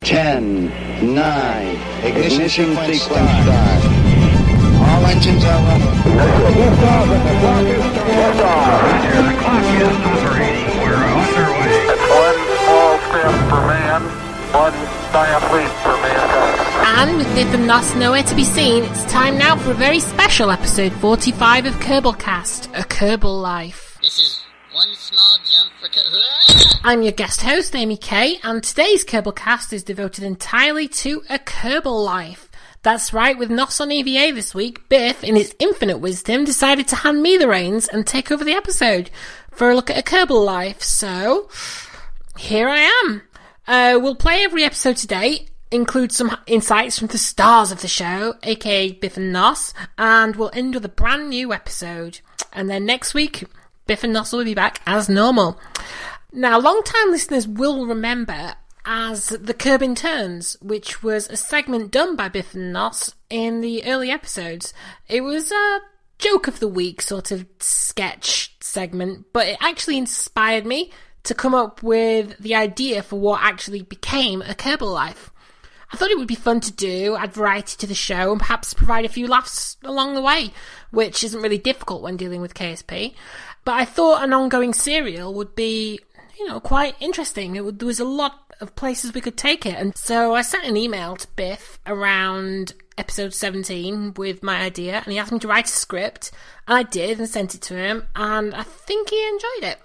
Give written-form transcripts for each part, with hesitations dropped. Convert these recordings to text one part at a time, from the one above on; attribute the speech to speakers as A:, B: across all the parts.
A: 10, 9, ignition sequence start. All engines are running.
B: Liftoff, and the clock is starting.
C: Roger, the clock is operating. We're underway.
D: It's one small step for man, one giant leap for mankind.
E: And with Biff and Nos nowhere to be seen, it's time now for a very special episode 45 of Kerbalcast, A Kerbal Life.
F: This is one small jump for
E: I'm your guest host, Amy Kay, and today's Kerbalcast is devoted entirely to A Kerbal Life. That's right, with Nos on EVA this week, Biff, in his infinite wisdom, decided to hand me the reins and take over the episode for a look at A Kerbal Life. So, here I am. We'll play every episode today, include some insights from the stars of the show, aka Biff and Nos, and we'll end with a brand new episode. And then next week, Biff and Nos will be back as normal. Now, long-time listeners will remember as the Kerbin Turns, which was a segment done by Biff and Nos in the early episodes. It was a joke of the week sort of sketch segment, but it actually inspired me to come up with the idea for what actually became A Kerbal Life. I thought it would be fun to do, add variety to the show, and perhaps provide a few laughs along the way, which isn't really difficult when dealing with KSP. But I thought an ongoing serial would be, quite interesting. There was a lot of places we could take it. And so I sent an email to Biff around episode 17 with my idea, and he asked me to write a script, and I did and sent it to him, and I think he enjoyed it,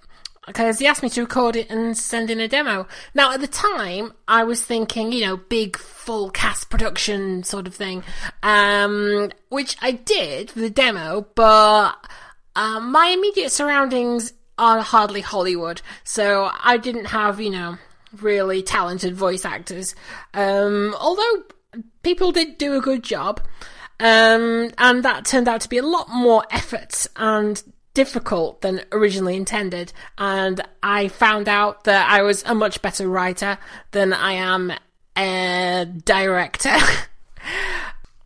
E: because he asked me to record it and send in a demo. Now, at the time, I was thinking, big full cast production sort of thing, which I did for the demo, but my immediate surroundings are hardly Hollywood, so I didn't have, really talented voice actors, although people did do a good job, and that turned out to be a lot more effort and difficult than originally intended, and I found out that I was a much better writer than I am a director.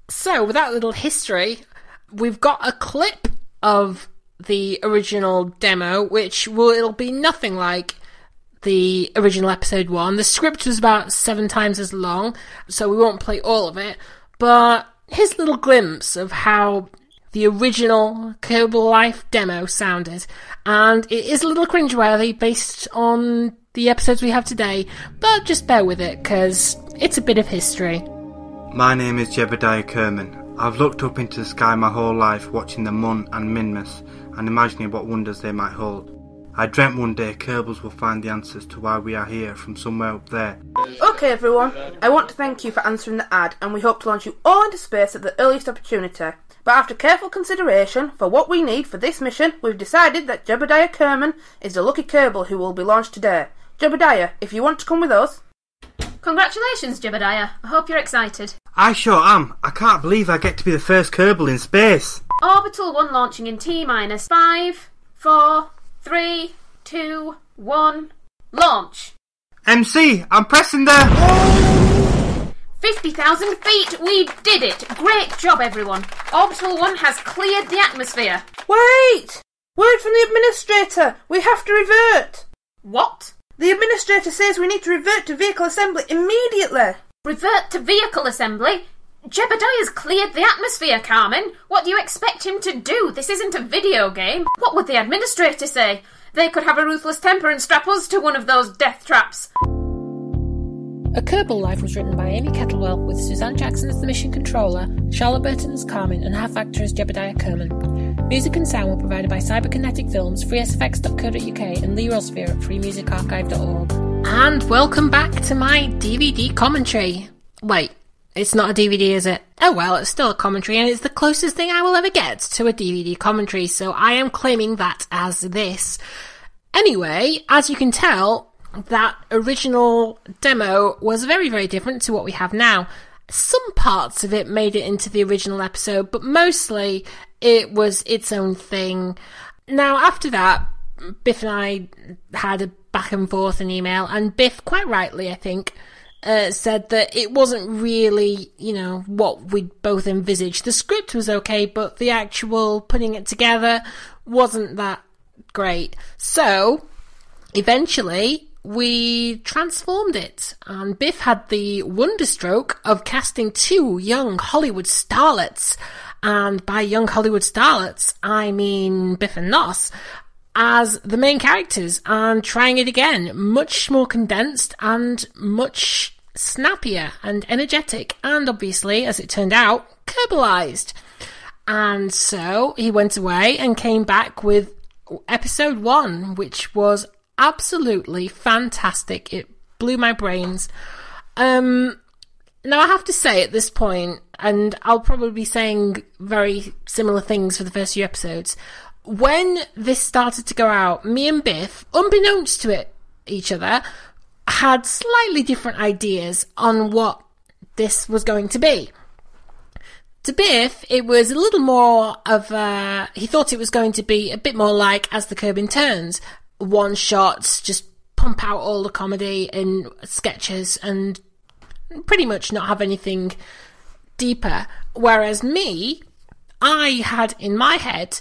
E: So, with that little history, we've got a clip of the original demo, which it'll be nothing like the original episode 1. The script was about 7 times as long, so we won't play all of it, but here's a little glimpse of how the original Kerbal Life demo sounded, and it is a little cringeworthy based on the episodes we have today, but just bear with it, because it's a bit of history.
G: My name is Jebediah Kerman. I've looked up into the sky my whole life, watching the Mun and Minmus, and imagining what wonders they might hold. I dreamt one day Kerbals will find the answers to why we are here from somewhere up there.
H: Okay everyone, I want to thank you for answering the ad, and we hope to launch you all into space at the earliest opportunity. But after careful consideration for what we need for this mission, we've decided that Jebediah Kerman is the lucky Kerbal who will be launched today. Jebediah, if you want to come with us.
I: Congratulations, Jebediah. I hope you're excited.
G: I sure am. I can't believe I get to be the first Kerbal in space.
I: Orbital 1 launching in T-minus 5, 4, 3, 2, 1, launch!
G: MC, I'm pressing the...
I: 50,000 feet! We did it! Great job, everyone! Orbital 1 has cleared the atmosphere.
H: Wait! Word from the administrator! We have to revert!
I: What?
H: The administrator says we need to revert to vehicle assembly immediately!
I: Revert to vehicle assembly? Jebediah's cleared the atmosphere, Carmen. What do you expect him to do? This isn't a video game. What would the administrator say? They could have a ruthless temper and strap us to one of those death traps.
E: A Kerbal Life was written by Amy Kettlewell, with Suzanne Jackson as the mission controller, Charlotte Burton as Carmen, and half actor as Jebediah Kerman. Music and sound were provided by Cyberkinetic Films, freesfx.co.uk, and Lee Rosevere at freemusicarchive.org. And welcome back to my DVD commentary. Wait, it's not a DVD, is it? Oh well, it's still a commentary, and it's the closest thing I will ever get to a DVD commentary, so I am claiming that as this. Anyway, as you can tell, that original demo was very, very different to what we have now. Some parts of it made it into the original episode, but mostly it was its own thing. Now, after that, Biff and I had a back and forth in email, and Biff, quite rightly, I think, said that it wasn't really, what we'd both envisaged. The script was okay, but the actual putting it together wasn't that great. So, eventually, we transformed it, and Biff had the wonderstroke of casting 2 young Hollywood starlets, and by young Hollywood starlets, I mean Biff and Nos, as the main characters, and trying it again, much more condensed and much snappier and energetic, and obviously, as it turned out, Kerbalized. And so he went away and came back with episode 1, which was absolutely fantastic. It blew my brains. Now I have to say at this point, and I'll probably be saying very similar things for the first few episodes, when this started to go out, me and Biff, unbeknownst to each other, had slightly different ideas on what this was going to be. To Biff, it was a little more of he thought it was going to be a bit more like As the Curb Turns, one shots, just pump out all the comedy in sketches and pretty much not have anything deeper. Whereas me, I had in my head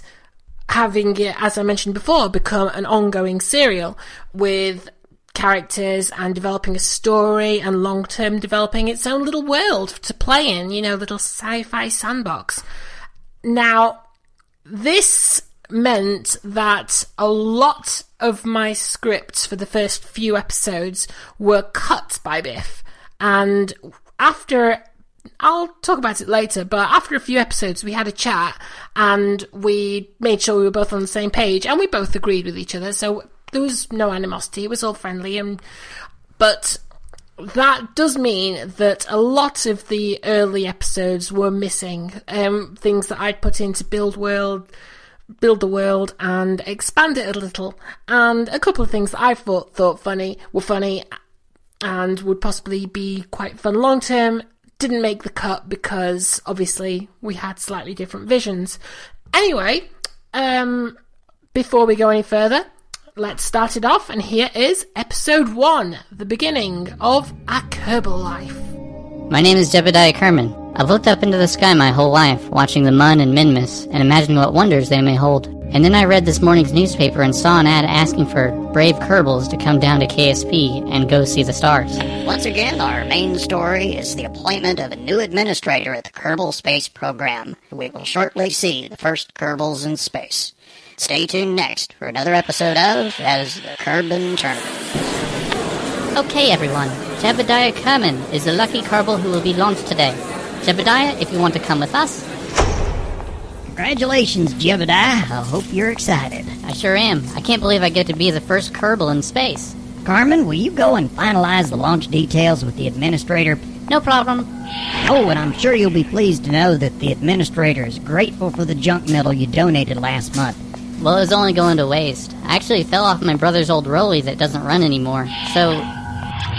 E: having it, as I mentioned before, become an ongoing serial with characters and developing a story and long-term developing its own little world to play in, little sci-fi sandbox. Now, this meant that a lot of my scripts for the first few episodes were cut by Biff. And I'll talk about it later, but after a few episodes we had a chat and we made sure we were both on the same page and we both agreed with each other, so there was no animosity, it was all friendly. But that does mean that a lot of the early episodes were missing things that I'd put in to build the world and expand it a little, and a couple of things that I thought were funny and would possibly be quite fun long term didn't make the cut because obviously we had slightly different visions. Anyway, before we go any further, let's start it off, and here is episode 1, the beginning of A Kerbal Life.
J: My name is Jebediah Kerman. I've looked up into the sky my whole life, watching the Mun and Minmus, and imagining what wonders they may hold. And then I read this morning's newspaper and saw an ad asking for brave Kerbals to come down to KSP and go see the stars.
F: Once again, our main story is the appointment of a new administrator at the Kerbal Space Program. We will shortly see the first Kerbals in space. Stay tuned next for another episode of As the Kerbal Turns.
J: Okay, everyone. Jebediah Kerman is the lucky Kerbal who will be launched today. Jebediah, if you want to come with us.
F: Congratulations, Jebediah. I hope you're excited.
J: I sure am. I can't believe I get to be the first Kerbal in space.
F: Carmen, will you go and finalize the launch details with the administrator?
J: No problem.
F: Oh, and I'm sure you'll be pleased to know that the administrator is grateful for the junk metal you donated last month.
J: Well, it was only going to waste. I actually fell off my brother's old rollie that doesn't run anymore. So,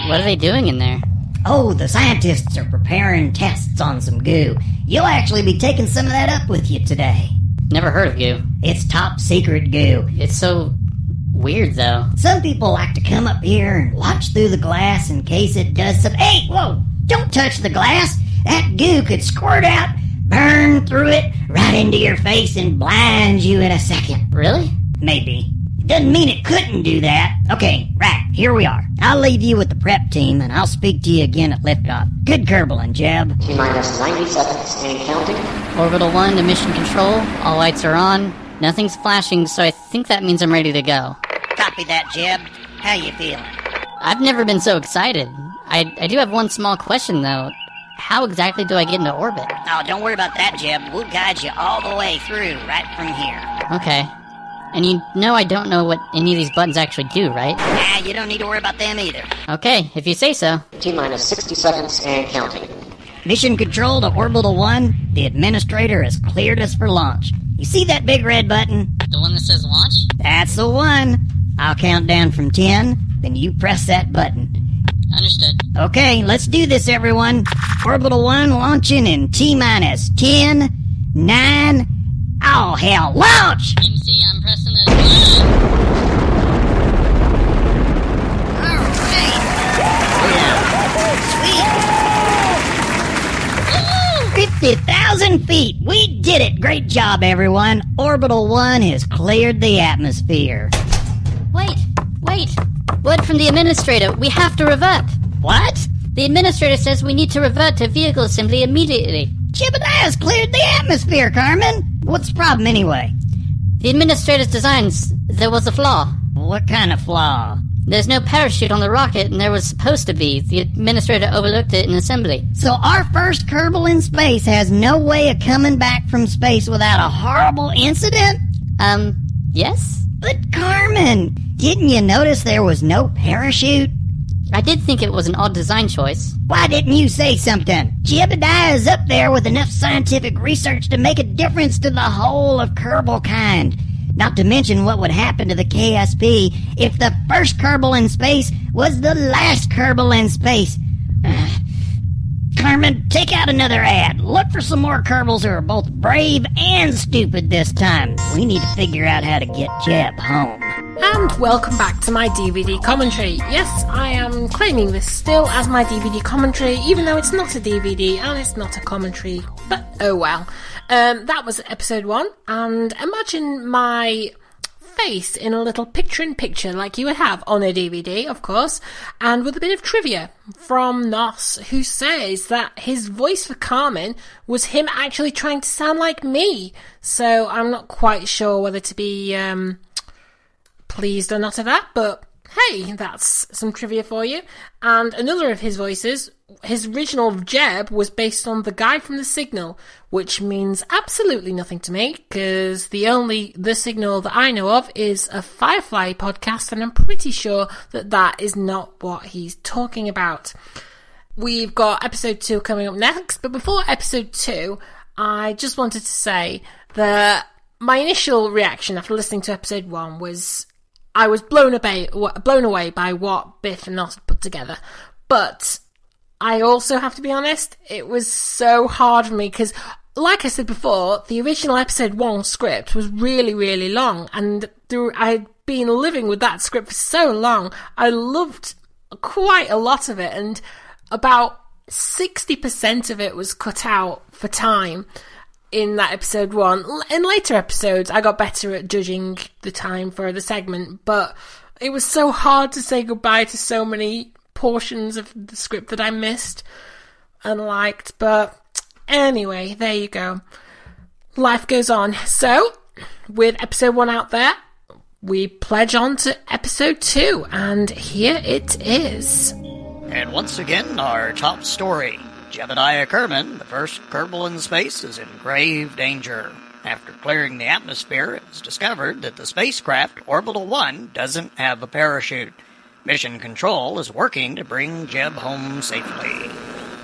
J: what are they doing in there?
F: Oh, the scientists are preparing tests on some goo. You'll actually be taking some of that up with you today.
J: Never heard of goo.
F: It's top secret goo.
J: It's so weird, though.
F: Some people like to come up here and watch through the glass in case it does some... Hey, whoa! Don't touch the glass! That goo could squirt out, burn through it, right into your face and blind you in a second.
J: Really?
F: Maybe. It doesn't mean it couldn't do that. Okay, right, here we are. I'll leave you with the prep team, and I'll speak to you again at liftoff. Good Kerbal, Jeb.
K: T-minus 90 seconds and counting.
J: Orbital 1 to mission control. All lights are on. Nothing's flashing, so I think that means I'm ready to go.
F: Copy that, Jeb. How you feeling?
J: I've never been so excited. I do have one small question, though. How exactly do I get into orbit?
F: Oh, don't worry about that, Jeb. We'll guide you all the way through, right from here.
J: Okay. And you know I don't know what any of these buttons actually do, right?
F: Nah, you don't need to worry about them either.
J: Okay, if you say so.
K: T-minus 60 seconds and counting.
F: Mission control to Orbital 1. The administrator has cleared us for launch. You see that big red button?
J: The one that says launch?
F: That's the one. I'll count down from 10, then you press that button.
J: Understood.
F: Okay, let's do this, everyone. Orbital 1 launching in T-minus 10, 9... Oh, hell, launch!
J: MC, I'm pressing the...
F: Alright! Sweet! 50,000 feet! We did it! Great job, everyone! Orbital 1 has cleared the atmosphere.
J: Wait! Word from the administrator. We have to revert.
F: What?
J: The administrator says we need to revert to vehicle assembly immediately.
F: Jebediah's cleared the atmosphere, Carmen. What's the problem anyway?
J: The administrator's designs, there was a flaw.
F: What kind of flaw?
J: There's no parachute on the rocket, and there was supposed to be. The administrator overlooked it in assembly.
F: So our first Kerbal in space has no way of coming back from space without a horrible incident?
J: Yes?
F: But Carmen, didn't you notice there was no parachute?
J: I did think it was an odd design choice.
F: Why didn't you say something? Jebediah's up there with enough scientific research to make a difference to the whole of Kerbal kind. Not to mention what would happen to the KSP if the first Kerbal in space was the last Kerbal in space. Carmen, take out another ad. Look for some more Kerbals who are both brave and stupid this time. We need to figure out how to get Jeb home.
E: And welcome back to my DVD commentary. Yes, I am claiming this still as my DVD commentary, even though it's not a DVD and it's not a commentary. But oh well. That was episode 1, and imagine my face in a little picture-in-picture like you would have on a DVD, of course, and with a bit of trivia from Nos, who says that his voice for Carmen was him actually trying to sound like me. So I'm not quite sure whether to be pleased or not of that, but hey, that's some trivia for you. And another of his voices, his original Jeb, was based on the guy from The Signal, which means absolutely nothing to me, because The Signal that I know of is a Firefly podcast, and I'm pretty sure that that is not what he's talking about. We've got episode 2 coming up next, but before episode 2, I just wanted to say that my initial reaction after listening to episode 1 was I was blown away by what Biff and Nos had put together. But I also have to be honest, it was so hard for me because, like I said before, the original episode 1 script was really, really long, and I'd been living with that script for so long. I loved quite a lot of it, and about 60% of it was cut out for time in that episode 1. In later episodes, I got better at judging the time for the segment, but it was so hard to say goodbye to so many portions of the script that I missed and liked. But anyway, there you go. Life goes on. So, with episode 1 out there, we pledge on to episode 2, and here it is.
L: And once again, our top story. Jebediah Kerman, the first Kerbal in space, is in grave danger. After clearing the atmosphere, it was discovered that the spacecraft Orbital 1 doesn't have a parachute. Mission Control is working to bring Jeb home safely.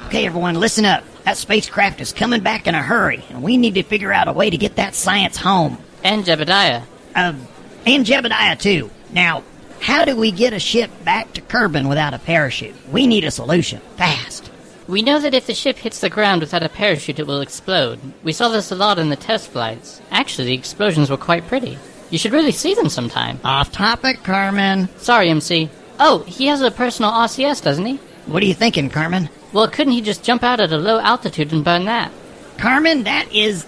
F: Okay, everyone, listen up. That spacecraft is coming back in a hurry, and we need to figure out a way to get that science home.
J: And Jebediah.
F: And Jebediah, too. Now, how do we get a ship back to Kerbin without a parachute? We need a solution. Fast.
J: We know that if the ship hits the ground without a parachute, it will explode. We saw this a lot in the test flights. Actually, the explosions were quite pretty. You should really see them sometime.
F: Off topic, Carmen.
J: Sorry, MC. Oh, he has a personal RCS, doesn't he?
F: What are you thinking, Carmen?
J: Well, couldn't he just jump out at a low altitude and burn that?
F: Carmen, that is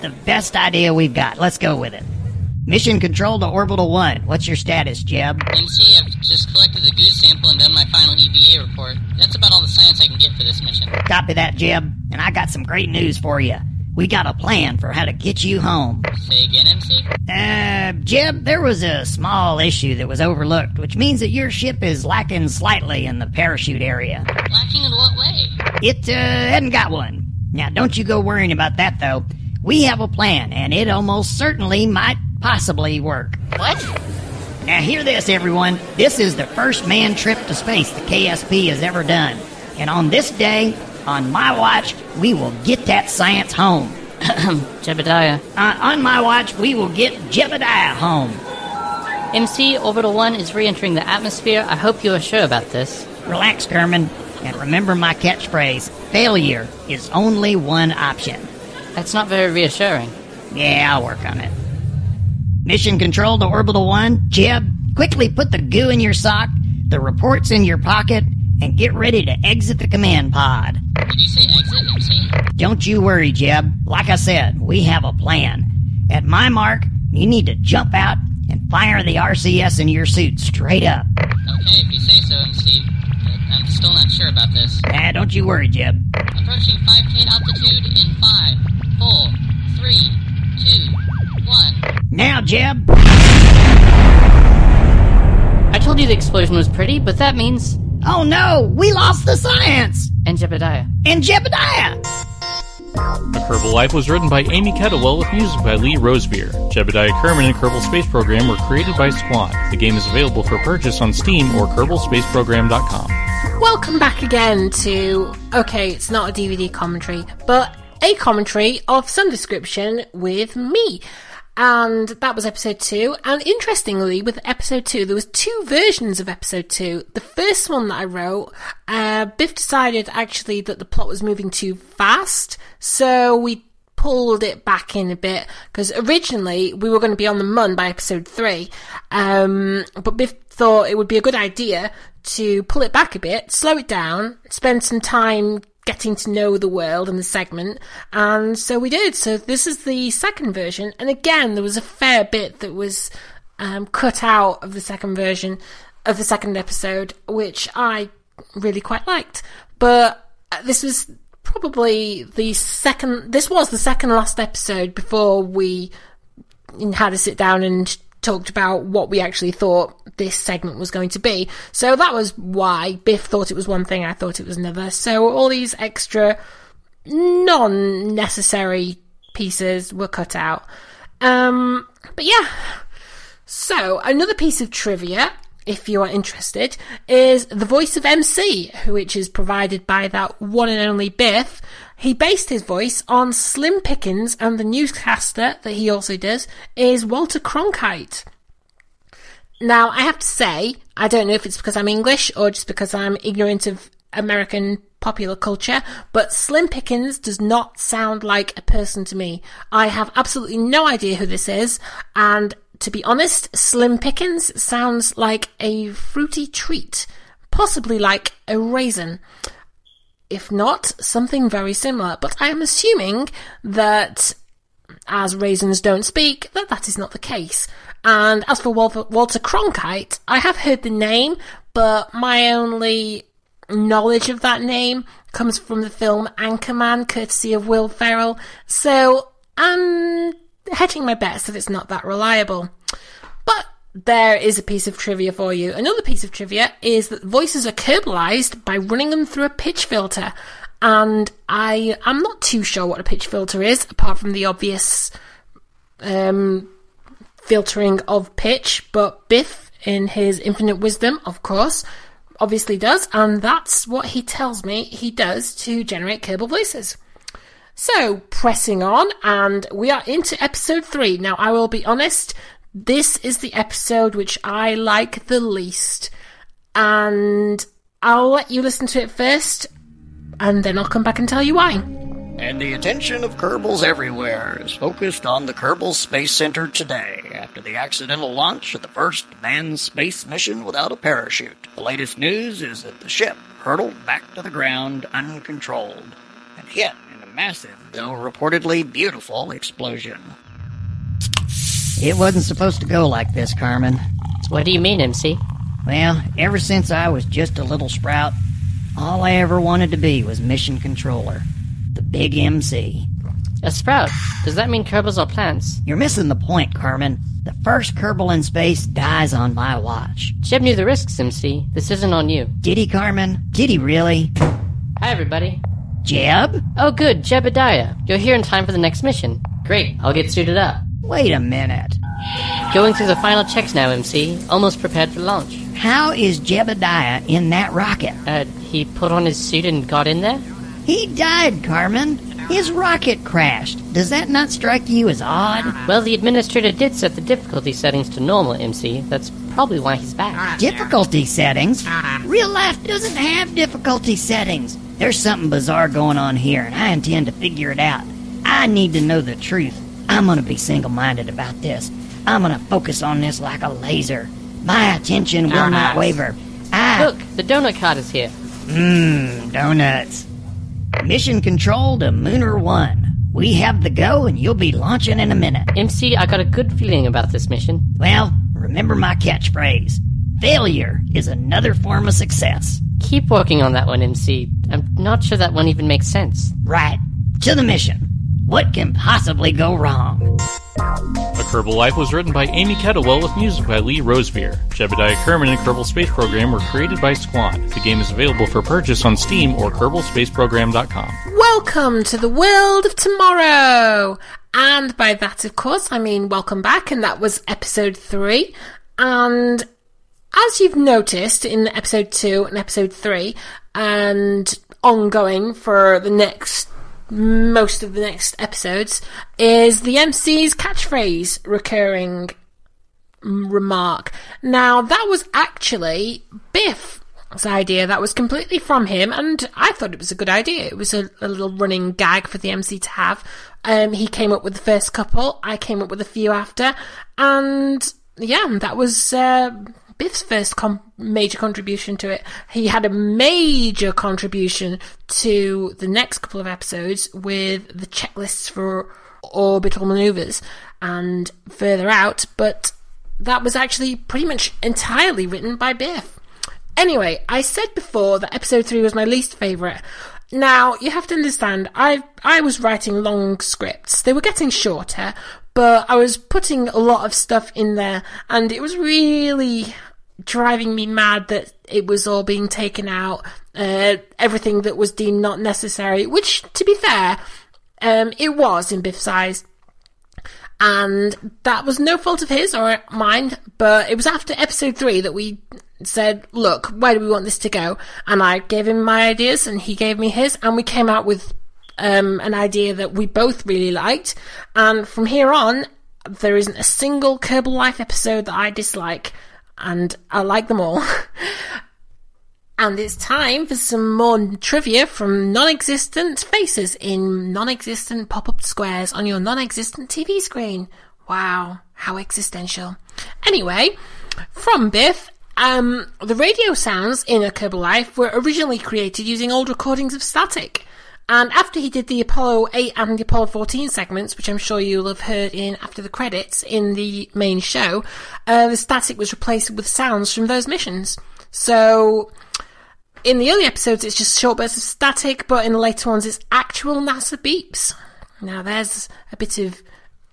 F: the best idea we've got. Let's go with it. Mission Control to Orbital 1. What's your status, Jeb?
M: MC, I've just collected the goods sample and done my final EVA report. That's about all the science I can get for this mission.
F: Copy that, Jeb. And I got some great news for you. We got a plan for how to get you home.
M: Say again, MC?
F: Jeb, there was a small issue that was overlooked, which means that your ship is lacking slightly in the parachute area.
M: Lacking in what way?
F: It, hadn't got one. Now, don't you go worrying about that, though. We have a plan, and it almost certainly might possibly work.
M: What?
F: Now hear this, everyone. This is the first manned trip to space the KSP has ever done. And on this day, on my watch, we will get that science home.
J: Jebediah.
F: On my watch, we will get Jebediah home.
J: MC, Orbital 1 is re-entering the atmosphere. I hope you are sure about this.
F: Relax, Kerman. And remember my catchphrase, failure is only one option.
J: That's not very reassuring.
F: Yeah, I'll work on it. Mission Control to Orbital 1. Jeb, quickly put the goo in your sock, the reports in your pocket, and get ready to exit the command pod.
M: Did you say exit, MC?
F: Don't you worry, Jeb. Like I said, we have a plan. At my mark, you need to jump out and
L: Fire the RCS in your suit straight up.
M: Okay, if you say so, MC. But I'm still not sure about this.
L: Don't you worry, Jeb.
M: Approaching 5K altitude in 5, 4, 3, 2, 1.
L: Now, Jeb.
J: I told you the explosion was pretty, but that means...
L: Oh no, we lost the science!
J: And Jebediah.
L: And Jebediah!
N: A Kerbal Life was written by Amy Kettlewell with music by Lee Rosevere. Jebediah Kerman and Kerbal Space Program were created by Squad. The game is available for purchase on Steam or KerbalSpaceProgram.com.
E: Welcome back again to, okay, it's not a DVD commentary, but a commentary of some description with me. And that was episode 2. And interestingly, with episode 2, there was 2 versions of episode 2. The first one that I wrote, Biff decided actually that the plot was moving too fast, so we pulled it back in a bit, because originally we were going to be on the Mun by episode 3, but Biff thought it would be a good idea to pull it back a bit, slow it down, spend some time getting to know the world and the segment, and so we did. So this is the second version, and again there was a fair bit that was cut out of the second version of the second episode, which I really quite liked. But this was probably the second last episode before we had to sit down and talked about what we actually thought this segment was going to be. So that was why Biff thought it was one thing, I thought it was another. So all these extra non-necessary pieces were cut out. But yeah. So another piece of trivia, if you are interested, is the voice of MC, which is provided by that one and only Biff. He based his voice on Slim Pickens, and the newscaster that he also does is Walter Cronkite. Now, I have to say, I don't know if it's because I'm English or just because I'm ignorant of American popular culture, but Slim Pickens does not sound like a person to me. I have absolutely no idea who this is, and to be honest, Slim Pickens sounds like a fruity treat, possibly like a raisin. If not, something very similar. But I am assuming that, as raisins don't speak, that is not the case. And as for Walter Cronkite, I have heard the name, but my only knowledge of that name comes from the film Anchorman, courtesy of Will Ferrell. So I'm hedging my bets that it's not that reliable. But there is a piece of trivia for you. Another piece of trivia is that voices are Kerbalized by running them through a pitch filter. And I'm not too sure what a pitch filter is, apart from the obvious filtering of pitch. But Biff, in his infinite wisdom, of course, obviously does. And that's what he tells me he does to generate Kerbal voices. So, pressing on, and we are into episode 3. Now, I will be honest, this is the episode which I like the least, and I'll let you listen to it first, and then I'll come back and tell you why.
L: And the attention of Kerbals everywhere is focused on the Kerbal Space Center today, after the accidental launch of the first manned space mission without a parachute. The latest news is that the ship hurtled back to the ground uncontrolled, and hit in a massive, though reportedly beautiful, explosion. It wasn't supposed to go like this, Carmen.
J: What do you mean, MC?
L: Well, ever since I was just a little sprout, all I ever wanted to be was mission controller. The big MC.
J: A sprout? Does that mean Kerbals are plants?
L: You're missing the point, Carmen. The first Kerbal in space dies on my watch.
J: Jeb knew the risks, MC. This isn't on you.
L: Did he, Carmen? Did he really?
J: Hi, everybody.
L: Jeb?
J: Oh, good, Jebediah. You're here in time for the next mission. Great, I'll get suited up.
L: Wait a minute.
J: Going through the final checks now, MC. Almost prepared for launch.
L: How is Jebediah in that rocket?
J: He put on his suit and got in there?
L: He died, Carmen. His rocket crashed. Does that not strike you as odd?
J: Well, the administrator did set the difficulty settings to normal, MC. That's probably why he's back.
L: Difficulty settings? Real life doesn't have difficulty settings. There's something bizarre going on here, and I intend to figure it out. I need to know the truth. I'm gonna be single-minded about this. I'm gonna focus on this like a laser. My attention will not waver.
J: Look, the donut cart is here.
L: Donuts. Mission control to Mooner 1. We have the go, and you'll be launching in a minute.
J: MC, I got a good feeling about this mission.
L: Well, remember my catchphrase. Failure is another form of success.
J: Keep working on that one, MC. I'm not sure that one even makes sense.
L: Right. To the mission. What can possibly go wrong?
N: A Kerbal Life was written by Amy Kettlewell with music by Lee Rosevere. Jebediah Kerman and Kerbal Space Program were created by Squad. The game is available for purchase on Steam or KerbalSpaceProgram.com.
E: Welcome to the world of tomorrow! And by that, of course, I mean welcome back, and that was episode 3. And as you've noticed in episode 2 and episode 3, and ongoing for most of the next episodes, is the MC's catchphrase recurring remark. Now, that was actually Biff's idea. That was completely from him, and I thought it was a good idea. It was a little running gag for the MC to have. He came up with the first couple, I came up with a few after, and yeah, that was Biff's first major contribution to it. He had a major contribution to the next couple of episodes with the checklists for orbital maneuvers and further out, but that was actually pretty much entirely written by Biff. Anyway, I said before that episode 3 was my least favourite. Now, you have to understand, I was writing long scripts. They were getting shorter, but I was putting a lot of stuff in there, and it was really driving me mad that it was all being taken out, everything that was deemed not necessary, which, to be fair, it was in Biff's eyes. And that was no fault of his or mine, but it was after episode 3 that we said, look, where do we want this to go? And I gave him my ideas and he gave me his, and we came out with an idea that we both really liked. And from here on, there isn't a single Kerbal Life episode that I dislike, and I like them all. And it's time for some more trivia from non-existent faces in non-existent pop-up squares on your non-existent TV screen. Wow, how existential. Anyway, from Biff, the radio sounds in A Kerbal Life were originally created using old recordings of static. And after he did the Apollo 8 and the Apollo 14 segments, which I'm sure you'll have heard in after the credits in the main show, the static was replaced with sounds from those missions. So in the early episodes, it's just short bursts of static, but in the later ones, it's actual NASA beeps. Now, there's a bit of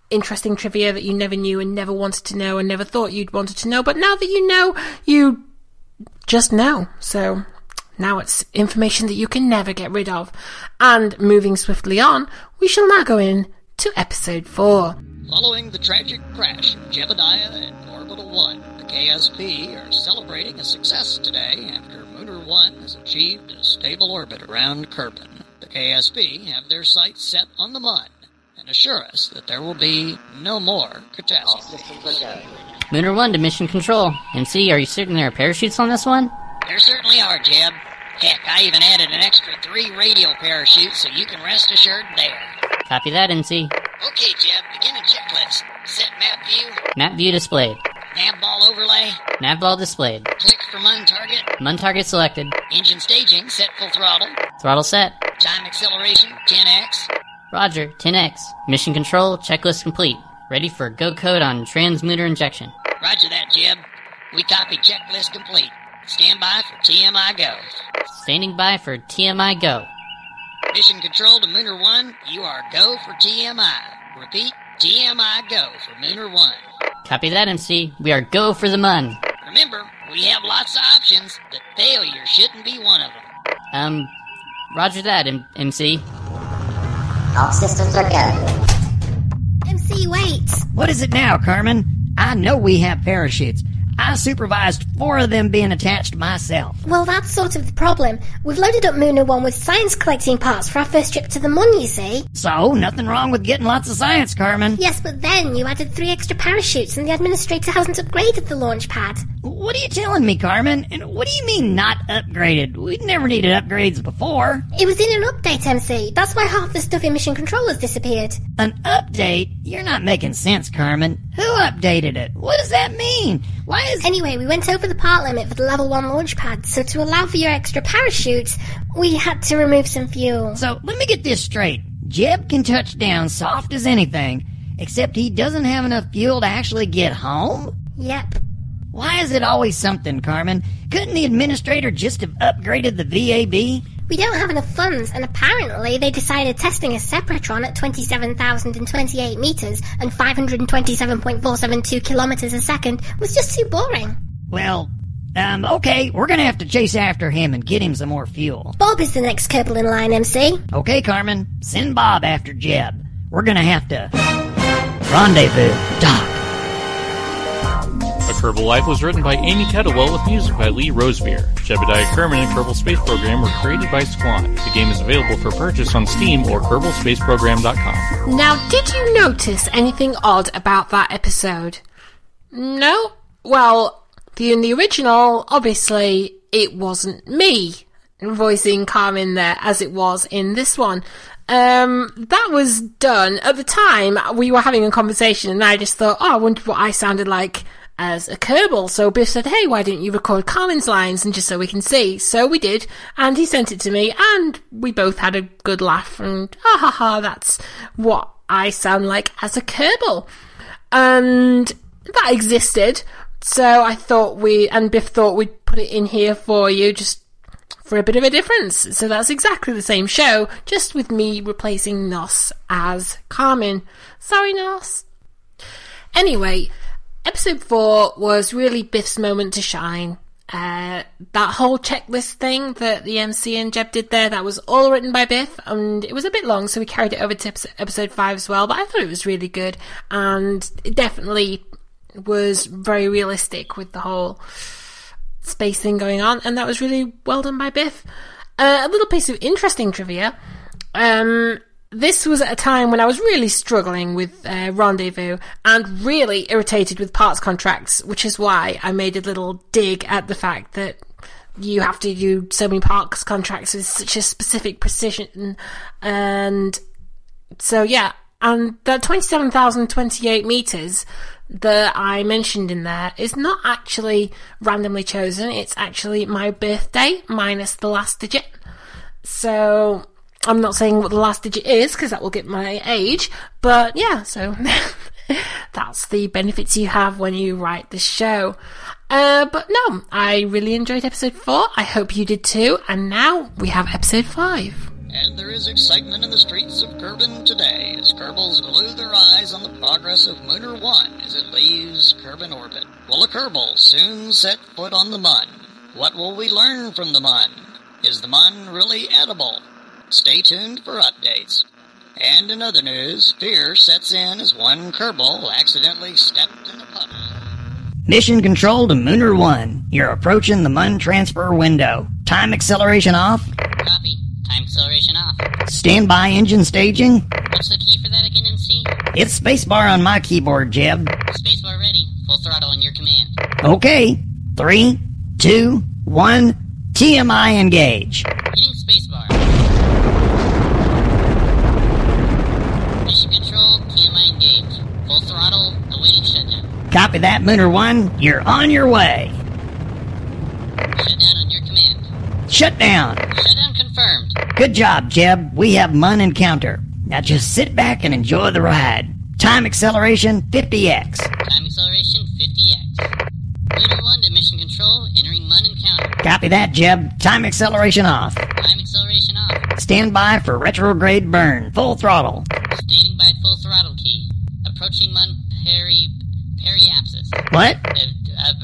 E: interesting trivia that you never knew and never wanted to know and never thought you'd wanted to know, but now that you know, you just know. So now it's information that you can never get rid of. And moving swiftly on, we shall now go in to episode 4.
L: Following the tragic crash of Jebediah and Orbital 1, the KSP are celebrating a success today after Mooner 1 has achieved a stable orbit around Kerbin. The KSP have their sights set on the Mun and assure us that there will be no more catastrophes.
J: Mooner 1 to mission control. MC, are you certain there are parachutes on this one?
L: There certainly are, Jeb. Heck, I even added an extra 3 radio parachutes, so you can rest assured there.
J: Copy that, MC.
L: Okay, Jeb, begin a checklist. Set map view.
J: Map view displayed.
L: Nav ball overlay.
J: Nav ball displayed.
L: Click for Mun target.
J: Mun target selected.
L: Engine staging, set full throttle.
J: Throttle set.
L: Time acceleration, 10x.
J: Roger, 10x. Mission control, checklist complete. Ready for go code on transmuter injection.
L: Roger that, Jeb. We copy checklist complete. Stand by for TMI go.
J: Standing by for TMI go.
L: Mission control to Mooner 1, you are go for TMI. Repeat, TMI go for Mooner 1.
J: Copy that, MC. We are go for the Mun.
L: Remember, we have lots of options, but failure shouldn't be one of them.
J: Roger that, MC.
K: All systems are go.
F: MC, wait.
L: What is it now, Carmen? I know we have parachutes. I supervised 4 of them being attached myself.
O: Well, that's sort of the problem. We've loaded up Mooner 1 with science collecting parts for our first trip to the Mun, you see.
L: So, nothing wrong with getting lots of science, Carmen.
O: Yes, but then you added 3 extra parachutes and the administrator hasn't upgraded the launch pad.
L: What are you telling me, Carmen? And what do you mean not upgraded? We've never needed upgrades before.
O: It was in an update, MC. That's why half the stuff in Mission Control has disappeared.
L: An update? You're not making sense, Carmen. Who updated it? What does that mean?
O: Anyway, we went over the part limit for the level 1 launch pad, so to allow for your extra parachutes, we had to remove some fuel.
L: So, let me get this straight. Jeb can touch down soft as anything, except he doesn't have enough fuel to actually get home?
O: Yep.
L: Why is it always something, Carmen? Couldn't the administrator just have upgraded the VAB?
O: We don't have enough funds, and apparently they decided testing a Separatron at 27,028 meters and 527.472 kilometers a second was just too boring.
L: Well, okay, we're gonna have to chase after him and get him some more fuel.
O: Bob is the next Kerbal in line, MC.
L: Okay, Carmen, send Bob after Jeb. We're gonna have to rendezvous, Doc.
N: A Kerbal Life was written by Amy Kettlewell with music by Lee Rosevere. Jebediah Kerman and Kerbal Space Program were created by Squad. The game is available for purchase on Steam or Kerbalspaceprogram.com.
E: Now, did you notice anything odd about that episode? No? Well, in the original, obviously, it wasn't me voicing Carmen there as it was in this one. That was done. At the time, we were having a conversation and I just thought, I wonder what I sounded like as a Kerbal. So Biff said, hey, why don't you record Carmen's lines and just so we can see? So we did, and he sent it to me, and we both had a good laugh, and that's what I sound like as a Kerbal. And that existed, so I thought Biff thought we'd put it in here for you, just for a bit of a difference. So that's exactly the same show, just with me replacing Nos as Carmen. Sorry, Nos. Anyway, Episode 4 was really Biff's moment to shine. That whole checklist thing that the MC and Jeb did there, that was all written by Biff, and it was a bit long, so we carried it over to episode 5 as well, but I thought it was really good, and it definitely was very realistic with the whole space thing going on, and that was really well done by Biff. A little piece of interesting trivia. This was at a time when I was really struggling with Rendezvous and really irritated with parts contracts, which is why I made a little dig at the fact that you have to do so many parts contracts with such a specific precision. And so, yeah, and that 27,028 meters that I mentioned in there is not actually randomly chosen. It's actually my birthday minus the last digit. So I'm not saying what the last digit is because that will get my age, but yeah, so that's the benefits you have when you write the show. But no, I really enjoyed episode 4. I hope you did too. And now we have episode 5.
L: And there is excitement in the streets of Kerbin today as Kerbals glue their eyes on the progress of Lunar 1 as it leaves Kerbin orbit. Will a Kerbal soon set foot on the Mun? What will we learn from the Mun? Is the Mun really edible? Stay tuned for updates. And in other news, fear sets in as one Kerbal accidentally stepped in a puddle. Mission control to Lunar 1. You're approaching the Mun transfer window. Time acceleration off.
M: Copy. Time acceleration off.
L: Standby engine staging.
M: What's the key for that again, MC?
L: It's spacebar on my keyboard, Jeb.
M: Spacebar ready. Full throttle on your command.
L: Okay. 3, 2, 1. TMI engage.
M: Hitting spacebar. Mission control, TMI engage. Full throttle, awaiting shutdown.
L: Copy that, Lunar 1. You're on your way.
M: Shutdown on your command.
L: Shutdown.
M: Shutdown confirmed.
L: Good job, Jeb. We have Mun encounter. Now just sit back and enjoy the ride. Time acceleration 50x.
M: Time acceleration 50x. Lunar 1 to mission control, entering Mun encounter.
L: Copy that, Jeb. Time acceleration off.
M: Time acceleration off.
L: Stand by for retrograde burn. Full throttle.
M: Standing by full throttle key. Approaching Mun periapsis.
L: What?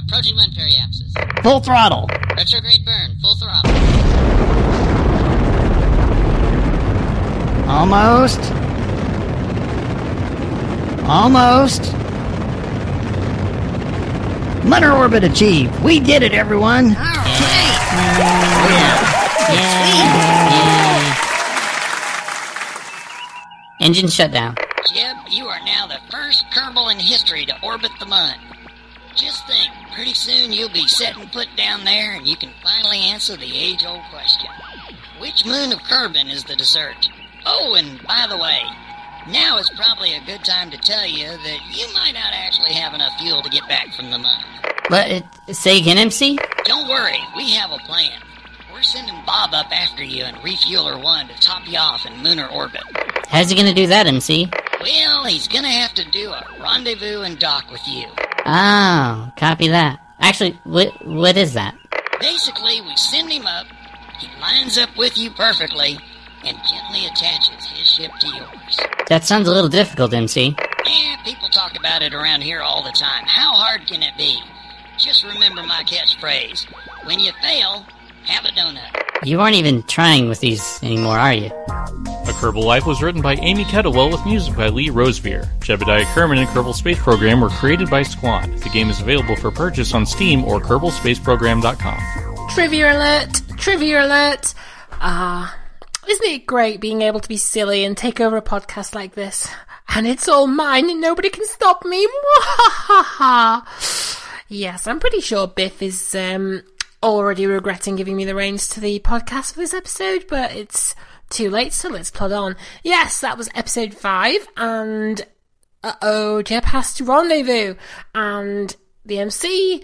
M: Approaching Mun periapsis.
L: Full throttle.
M: Retrograde burn. Full throttle.
L: Almost. Almost. Lunar orbit achieved. We did it, everyone.
M: All right.
J: Yay. Engine shutdown.
L: Jeb, you are now the first Kerbal in history to orbit the Mun. Just think, pretty soon you'll be setting foot down there and you can finally answer the age-old question. Which moon of Kerbin is the dessert? Oh, and by the way, now is probably a good time to tell you that you might not actually have enough fuel to get back from the Mun.
J: But, say again, MC?
L: Don't worry, we have a plan. We're sending Bob up after you and Refueler 1 to top you off in lunar orbit.
J: How's he gonna do that, MC?
L: Well, he's gonna have to do a rendezvous and dock with you.
J: Oh, copy that. Actually, what is that?
L: Basically, we send him up, he lines up with you perfectly, and gently attaches his ship to yours.
J: That sounds a little difficult, MC.
L: Yeah, people talk about it around here all the time. How hard can it be? Just remember my catchphrase. When you fail, have a donut.
J: You aren't even trying with these anymore, are you?
N: A Kerbal Life was written by Amy Kettlewell with music by Lee Rosevere. Jebediah Kerman and Kerbal Space Program were created by Squad. The game is available for purchase on Steam or Kerbalspaceprogram.com.
E: Trivia alert! Trivia alert! Isn't it great being able to be silly and take over a podcast like this? And it's all mine and nobody can stop me. Yes, I'm pretty sure Biff is already regretting giving me the reins to the podcast for this episode, but it's too late, so let's plod on. Yes, that was episode 5, and Jeb has to rendezvous, and the MC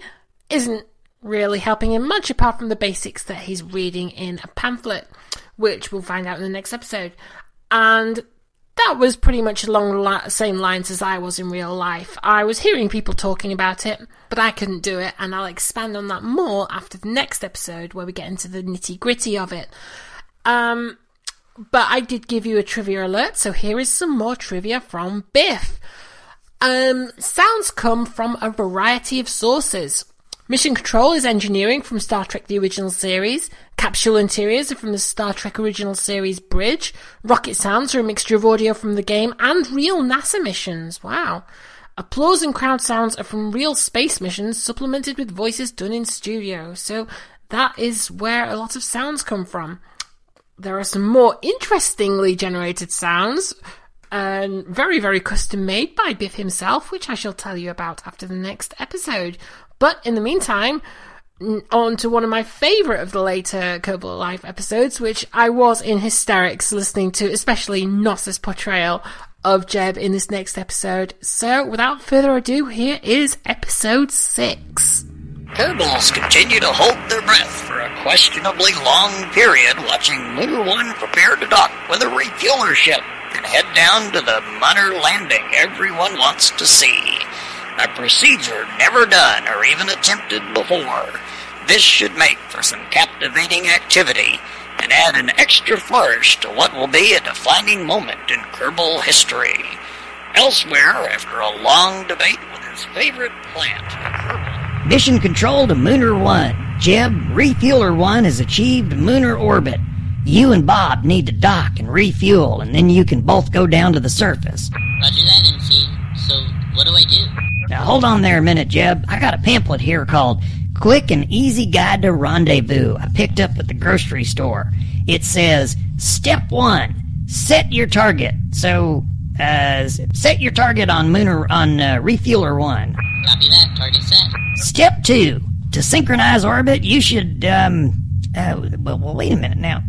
E: isn't really helping him much apart from the basics that he's reading in a pamphlet, which we'll find out in the next episode. And that was pretty much along the same lines as I was in real life. I was hearing people talking about it, but I couldn't do it, and I'll expand on that more after the next episode where we get into the nitty-gritty of it. But I did give you a trivia alert, so here is some more trivia from Biff. Sounds come from a variety of sources. Mission control is engineering from Star Trek The Original Series. Capsule interiors are from the Star Trek Original Series bridge. Rocket sounds are a mixture of audio from the game and real NASA missions. Wow. Applause and crowd sounds are from real space missions supplemented with voices done in studio. So that is where a lot of sounds come from. There are some more interestingly generated sounds, and very, very custom made by Biff himself, which I shall tell you about after the next episode. But in the meantime, on to one of my favourite of the later Kerbal Life episodes, which I was in hysterics listening to, especially Nossa's portrayal of Jeb in this next episode. So without further ado, here is episode 6.
L: Kerbals continue to hold their breath for a questionably long period watching Lunar 1 prepare to dock with a refueler ship and head down to the Munner landing everyone wants to see. A procedure never done or even attempted before. This should make for some captivating activity and add an extra flourish to what will be a defining moment in Kerbal history. Elsewhere, after a long debate with his favorite plant, Kerbal. Mission control to Lunar 1. Jeb, Refueler 1 has achieved lunar orbit. You and Bob need to dock and refuel, and then you can both go down to the surface.
M: Roger that, MC. So, what do I do?
L: Now, hold on there a minute, Jeb. I got a pamphlet here called Quick and Easy Guide to Rendezvous I picked up at the grocery store. It says, Step 1, set your target. So, set your target on Refueler 1.
M: Copy that. Target set.
L: Step 2, to synchronize orbit, you should, well, wait a minute now.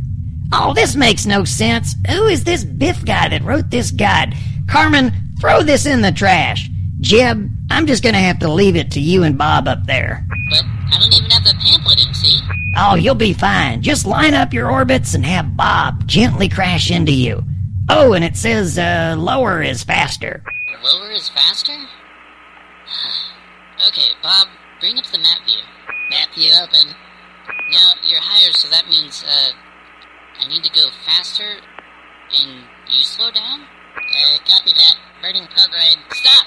L: Oh, this makes no sense. Who is this Biff guy that wrote this guide? Carmen, throw this in the trash. Jeb, I'm just gonna have to leave it to you and Bob up there.
M: But I don't even have the pamphlet, MC.
L: Oh, you'll be fine. Just line up your orbits and have Bob gently crash into you. Oh, and it says, lower is faster.
M: Lower is faster? Okay, Bob, bring up the map view. Map view open. Now, you're higher, so that means, I need to go faster, and you slow down? Copy that. Burning program. Stop!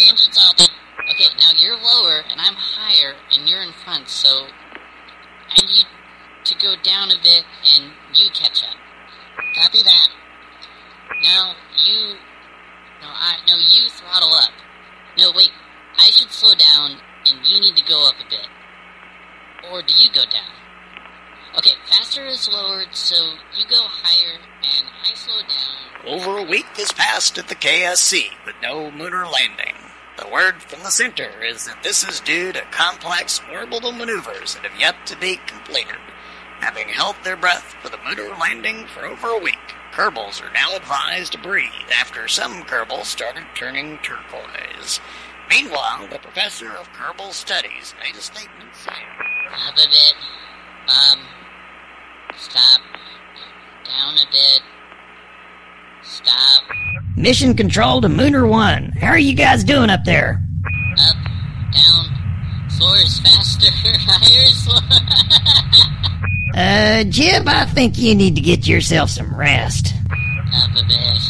M: Engine salted. Okay, now you're lower, and I'm higher, and you're in front, so I need to go down a bit, and you catch up. Copy that. Now, you throttle up. No, wait. I should slow down, and you need to go up a bit. Or do you go down? Okay, faster is lowered, so you go higher, and I slow down.
L: Over a week has passed at the KSC with no lunar landing. The word from the center is that this is due to complex orbital maneuvers that have yet to be completed. Having held their breath for the lunar landing for over a week, Kerbals are now advised to breathe after some Kerbals started turning turquoise. Meanwhile, the professor of Kerbal Studies made a statement saying,
M: Up a bit. Stop. Down a bit. Stop.
L: Mission control to Lunar 1. How are you guys doing up there?
M: Up. Slower is faster, higher is slower.
L: Jeb, I think you need to get yourself some rest.
M: Up a bit.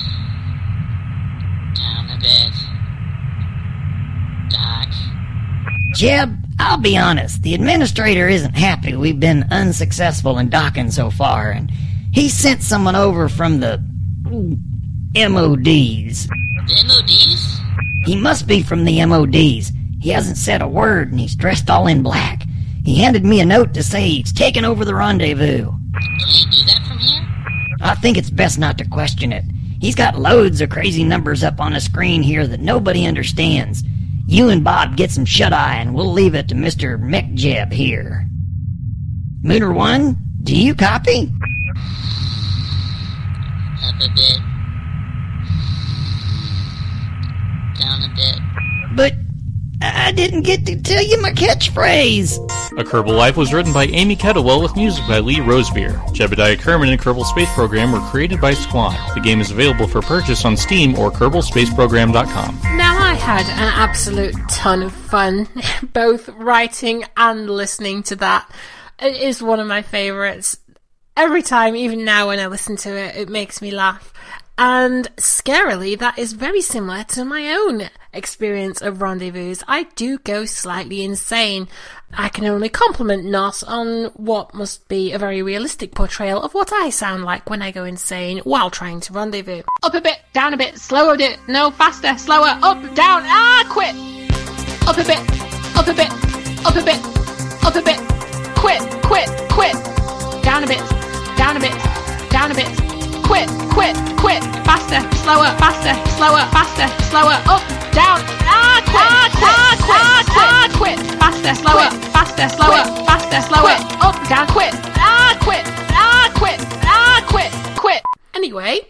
M: Down a bit. Doc.
L: Jeb, I'll be honest, the administrator isn't happy we've been unsuccessful in docking so far, and he sent someone over from the MODs.
M: The MODs?
L: He must be from the MODs. He hasn't said a word, and he's dressed all in black. He handed me a note to say he's taken over the rendezvous.
M: Can he do that from here?
L: I think it's best not to question it. He's got loads of crazy numbers up on a screen here that nobody understands. You and Bob get some shut-eye, and we'll leave it to Mr. McJeb here. Mooner 1, do you copy?
M: Up a bit. Down a bit.
L: But I didn't get to tell you my catchphrase.
N: A Kerbal Life was written by Amy Kettlewell with music by Lee Rosevear. Jebediah Kerman and Kerbal Space Program were created by Squad. The game is available for purchase on Steam or KerbalSpaceProgram.com.
E: Now, I had an absolute ton of fun, both writing and listening to that. It is one of my favourites. Every time, even now when I listen to it, it makes me laugh. And scarily, that is very similar to my own experience of rendezvous. I do go slightly insane. I can only compliment Nos on what must be a very realistic portrayal of what I sound like when I go insane while trying to rendezvous. Up a bit, down a bit, slower it, no, faster, slower, up, down, quit! Up a bit, up a bit, up a bit, up a bit, quit, quit, quit! Down a bit, down a bit, down a bit. Quit, quit, quit, faster, slower, faster, slower, up, down, quit, faster, slower, faster, up, down, quit. Anyway,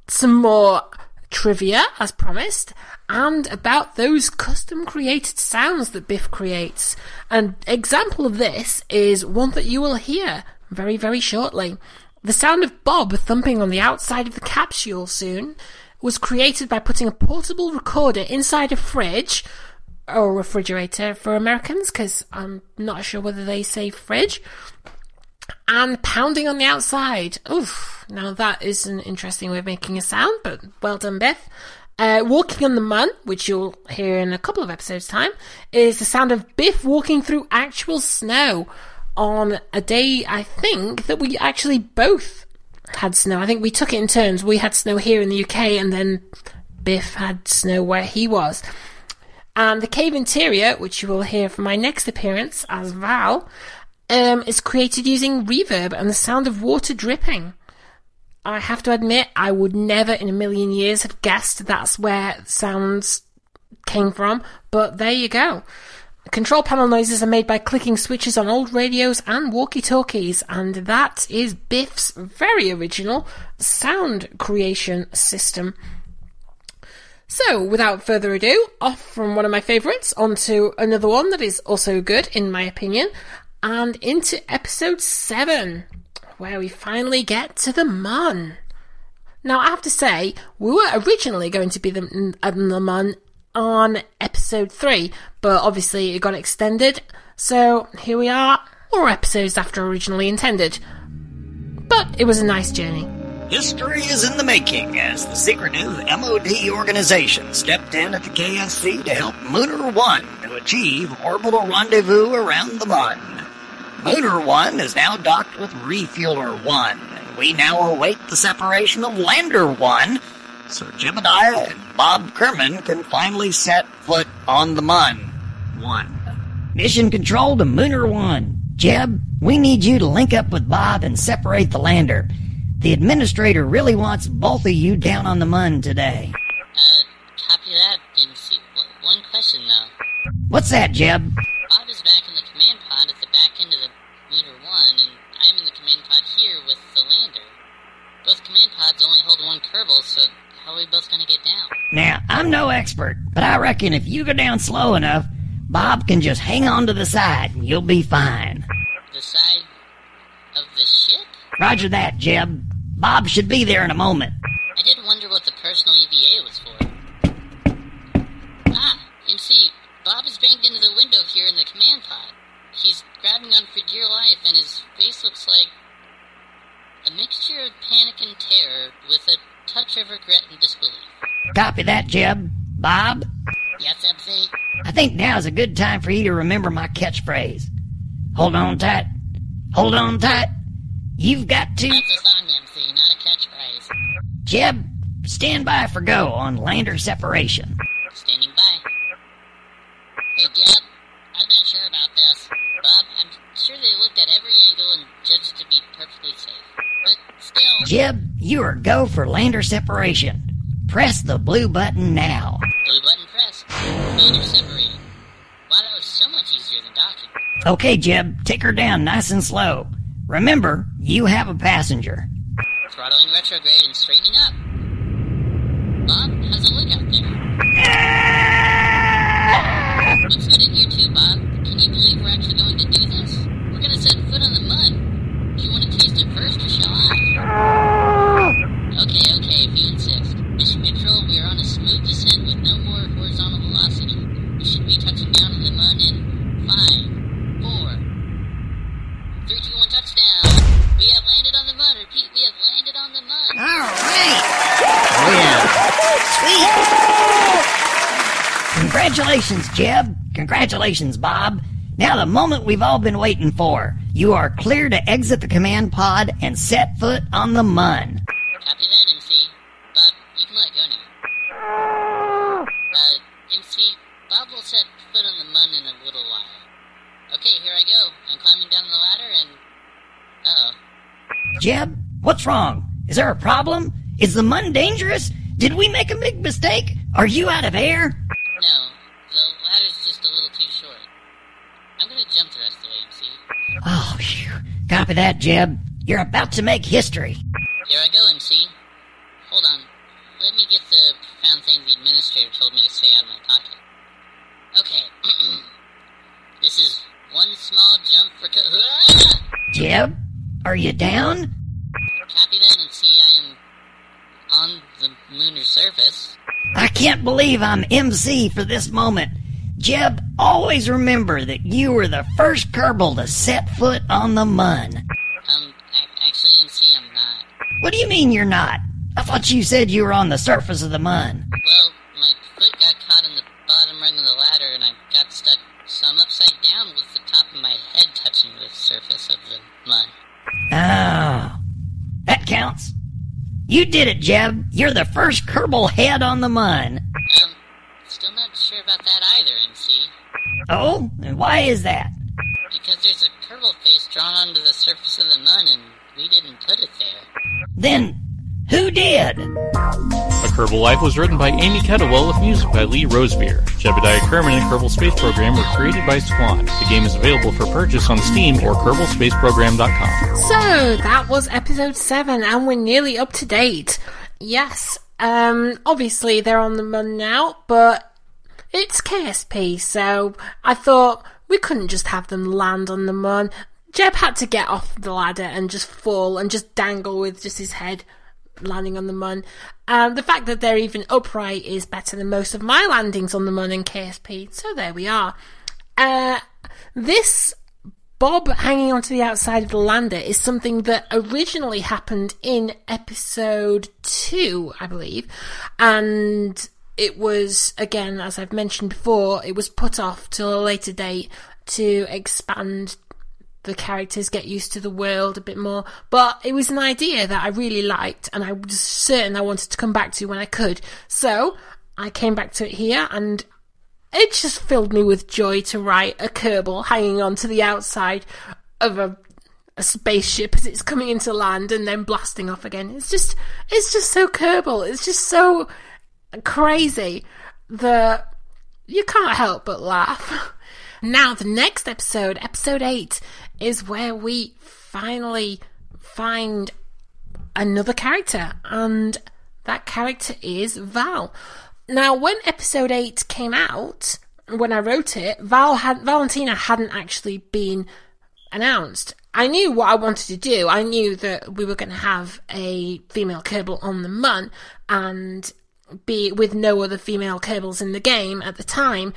E: some more trivia, as promised, and about those custom created sounds that Biff creates. An example of this is one that you will hear very, very shortly. The sound of Bob thumping on the outside of the capsule soon was created by putting a portable recorder inside a fridge, or refrigerator for Americans, because I'm not sure whether they say fridge, and pounding on the outside. Oof, now that is an interesting way of making a sound, but well done, Biff. Walking on the Mun, which you'll hear in a couple of episodes' time, is the sound of Biff walking through actual snow. On a day, I think, that we actually both had snow. I think we took it in turns. We had snow here in the UK, and then Biff had snow where he was. And the cave interior, which you will hear from my next appearance as Val, is created using reverb and the sound of water dripping. I have to admit, I would never in a million years have guessed that's where sounds came from, but there you go. Control panel noises are made by clicking switches on old radios and walkie-talkies, and that is Biff's very original sound creation system. So, without further ado, off from one of my favourites onto another one that is also good, in my opinion, and into episode 7, where we finally get to the Mun. Now, I have to say, we were originally going to be the Mun on episode 3, but obviously it got extended, so here we are, more episodes after originally intended. But it was a nice journey.
L: History is in the making as the secretive MOD organization stepped in at the KSC to help Mooner 1 to achieve orbital rendezvous around the Mun. Mooner 1 is now docked with Refueler 1, and we now await the separation of Lander 1, so Jebediah and Bob Kerman can finally set foot on the Mun 1. Mission control to Mooner 1. Jeb, we need you to link up with Bob and separate the lander. The administrator really wants both of you down on the Mun today.
M: Copy that, MC. One question, though.
L: What's that, Jeb?
M: Bob is back in the command pod at the back end of the Mooner 1, and I'm in the command pod here with the lander. Both command pods only hold one Kerbal, so how are we both going to get down?
L: Now, I'm no expert, but I reckon if you go down slow enough, Bob can just hang on to the side and you'll be fine.
M: The side of the ship?
L: Roger that, Jeb. Bob should be there in a moment.
M: I did wonder what the personal EVA was for. MC, Bob is banged into the window here in the command pod. He's grabbing on for dear life, and his face looks like a mixture of panic and terror with a touch of regret and disbelief.
L: Copy that, Jeb. Bob?
M: Yes, MC?
L: I think now's a good time for you to remember my catchphrase. Hold on tight. Hold on tight. You've got to...
M: That's a song, MC, not a catchphrase.
L: Jeb, stand by for go on lander separation.
M: Standing by. Hey, Jeb, I'm not sure about this. Bob, I'm sure they looked at every angle and judged it to be perfectly safe. But still...
L: Jeb, you are go for lander separation. Press the blue button now.
M: Blue button pressed. Lander separated. Wow, that was so much easier than docking.
L: Okay, Jeb, take her down nice and slow. Remember, you have a passenger.
M: Throttling retrograde and straightening up. Bob, how's it look out there? Looks good in here too, Bob. Can you believe we're actually going to do this? We're going to set foot on the mud. Do you want to taste it first, or shall I? Okay, if you insist. Mission Control, we are on a smooth descent with no more horizontal velocity. We should be touching down in the mud in 5, 4, 3, 2, 1, touchdown. We have landed on the mud. Repeat, we have landed on the mud.
L: All right. Sweet. Congratulations, Jeb. Congratulations, Bob. Now the moment we've all been waiting for. You are clear to exit the command pod and set foot on the mun.
M: Copy that, MC. Bob, you can let go now. MC, Bob will set foot on the mun in a little while. Okay, here I go. I'm climbing down the ladder and... Uh-oh.
L: Jeb, what's wrong? Is there a problem? Is the mun dangerous? Did we make a big mistake? Are you out of air?
M: No, the ladder's just a little too short. I'm gonna jump the rest of the way, MC.
L: Oh, phew. Copy that, Jeb. You're about to make history.
M: Here I go, MC. Hold on. Let me get the profound thing the administrator told me to say out of my pocket. Okay. This is one small jump for...
L: Jeb, are you down?
M: Copy that, MC. I am on the lunar surface.
L: I can't believe I'm MC for this moment. Jeb, always remember that you were the first Kerbal to set foot on the mun.
M: Actually, MC, I'm not.
L: What do you mean you're not? I thought you said you were on the surface of the mun.
M: Well, my foot got caught in the bottom rung of the ladder and I got stuck, so I'm upside down with the top of my head touching the surface of the mun.
L: Oh, that counts. You did it, Jeb. You're the first Kerbal head on the mun.
M: Still not sure about that either, MC.
L: Oh? And why is that?
M: Because there's a Kerbal face drawn onto the surface of the mun and we didn't put it there.
L: Then, who did?
N: A Kerbal Life was written by Amy Kettlewell with music by Lee Rosevear. Jebediah Kerman and Kerbal Space Program were created by Squad. The game is available for purchase on Steam or KerbalSpaceProgram.com.
E: So, that was episode 7 and we're nearly up to date. Yes, obviously they're on the mun now, but it's KSP, so I thought we couldn't just have them land on the mun. Jeb had to get off the ladder and just fall and just dangle with just his head landing on the mun. The fact that they're even upright is better than most of my landings on the mun in KSP, so there we are. This Bob hanging onto the outside of the lander is something that originally happened in episode 2, I believe, and it was, again, as I've mentioned before, it was put off till a later date to expand the characters, get used to the world a bit more, but it was an idea that I really liked and I was certain I wanted to come back to when I could, so I came back to it here and it just filled me with joy to write a Kerbal hanging onto the outside of a spaceship as it's coming into land and then blasting off again. It's just so Kerbal. It's just so crazy that you can't help but laugh. Now, the next episode, episode 8, is where we finally find another character, and that character is Val. Now, when episode 8 came out, when I wrote it, Valentina hadn't actually been announced. I knew what I wanted to do. I knew that we were going to have a female Kerbal on the mun, and be with no other female Kerbals in the game at the time,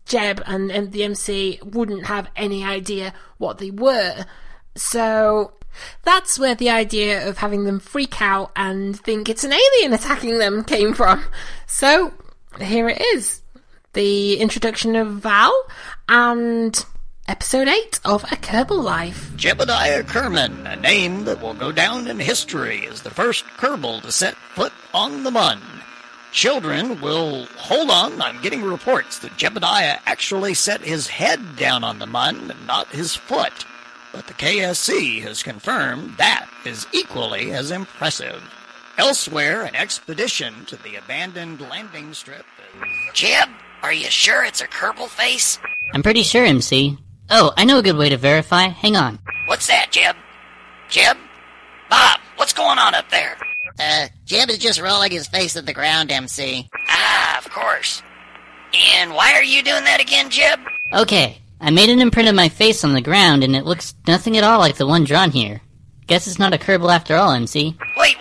E: Jeb and the MC wouldn't have any idea what they were. So that's where the idea of having them freak out and think it's an alien attacking them came from. So here it is, the introduction of Val and episode 8 of A Kerbal Life.
L: Jebediah Kerman, a name that will go down in history as the first Kerbal to set foot on the Mun. Children will... Hold on, I'm getting reports that Jebediah actually set his head down on the Mun and not his foot. But the KSC has confirmed that is equally as impressive. Elsewhere, an expedition to the abandoned landing strip is...
F: Jeb, are you sure it's a Kerbal face?
J: I'm pretty sure, MC. Oh, I know a good way to verify. Hang on.
F: What's that, Jeb? Jeb? Bob, what's going on up there?
K: Jeb is just rolling his face at the ground, MC.
F: Ah, of course. And why are you doing that again, Jeb?
J: Okay, I made an imprint of my face on the ground, and it looks nothing at all like the one drawn here. Guess it's not a Kerbal after all, MC.
F: Wait.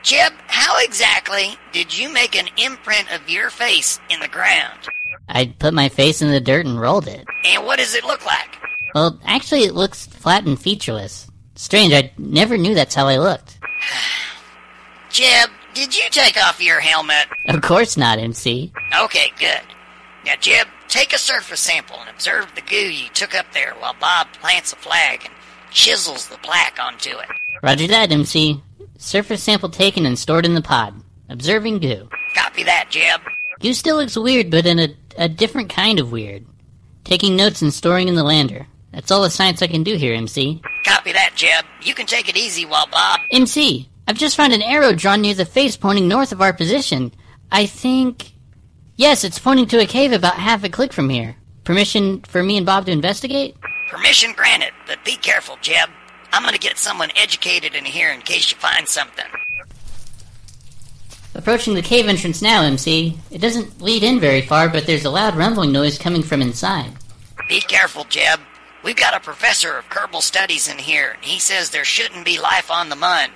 F: Jeb, how exactly did you make an imprint of your face in the ground?
J: I put my face in the dirt and rolled it.
F: And what does it look like?
J: Well, actually it looks flat and featureless. Strange, I never knew that's how I looked.
F: Jeb, did you take off your helmet?
J: Of course not, MC.
F: Okay, good. Now, Jeb, take a surface sample and observe the goo you took up there while Bob plants a flag and chisels the plaque onto it.
J: Roger that, MC. Surface sample taken and stored in the pod. Observing goo.
F: Copy that, Jeb.
J: Goo still looks weird, but in a different kind of weird. Taking notes and storing in the lander. That's all the science I can do here, MC.
F: Copy that, Jeb. You can take it easy while Bob...
J: MC, I've just found an arrow drawn near the face pointing north of our position. I think... Yes, it's pointing to a cave about half a click from here. Permission for me and Bob to investigate?
F: Permission granted, but be careful, Jeb. I'm gonna get someone educated in here in case you find something.
J: Approaching the cave entrance now, MC. It doesn't lead in very far, but there's a loud rumbling noise coming from inside.
F: Be careful, Jeb. We've got a professor of Kerbal studies in here, and he says there shouldn't be life on the Mun.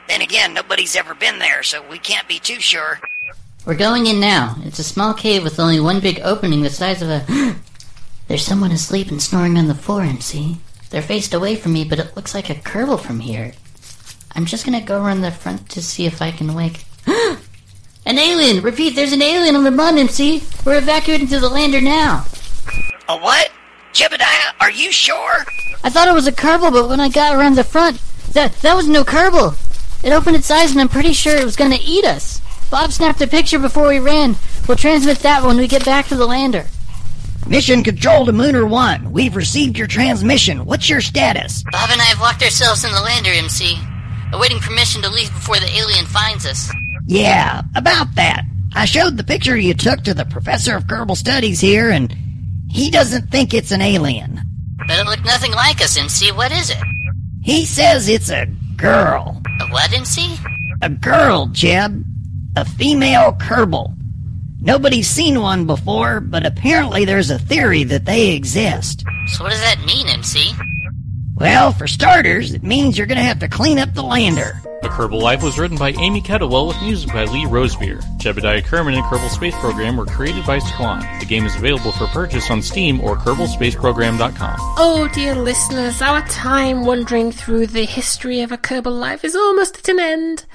F: Then again, nobody's ever been there, so we can't be too sure.
J: We're going in now. It's a small cave with only one big opening the size of a... There's someone asleep and snoring on the floor, MC. They're faced away from me, but it looks like a Kerbal from here. I'm just gonna go around the front to see if I can wake... An alien! Repeat, there's an alien on the Mun, MC! We're evacuating to the lander now!
F: A what? Jebediah, are you sure?
J: I thought it was a Kerbal, but when I got around the front, that was no Kerbal! It opened its eyes and I'm pretty sure it was gonna eat us! Bob snapped a picture before we ran. We'll transmit that when we get back to the lander.
L: Mission Control to Mooner 1. We've received your transmission. What's your status?
J: Bob and I have locked ourselves in the lander, MC. Awaiting permission to leave before the alien finds us.
L: Yeah, about that. I showed the picture you took to the professor of Kerbal Studies here, and he doesn't think it's an alien.
J: But it looked nothing like us, MC. What is it?
L: He says it's a girl.
J: A what, MC?
L: A girl, Jeb. A female Kerbal. Nobody's seen one before, but apparently there's a theory that they exist.
J: So what does that mean, MC?
L: Well, for starters, it means you're gonna have to clean up the lander.
N: A Kerbal Life was written by Amy Kettlewell with music by Lee Rosevear. Jebediah Kerman and Kerbal Space Program were created by Squan. The game is available for purchase on Steam or KerbalSpaceProgram.com.
E: Oh dear listeners, our time wandering through the history of A Kerbal Life is almost at an end.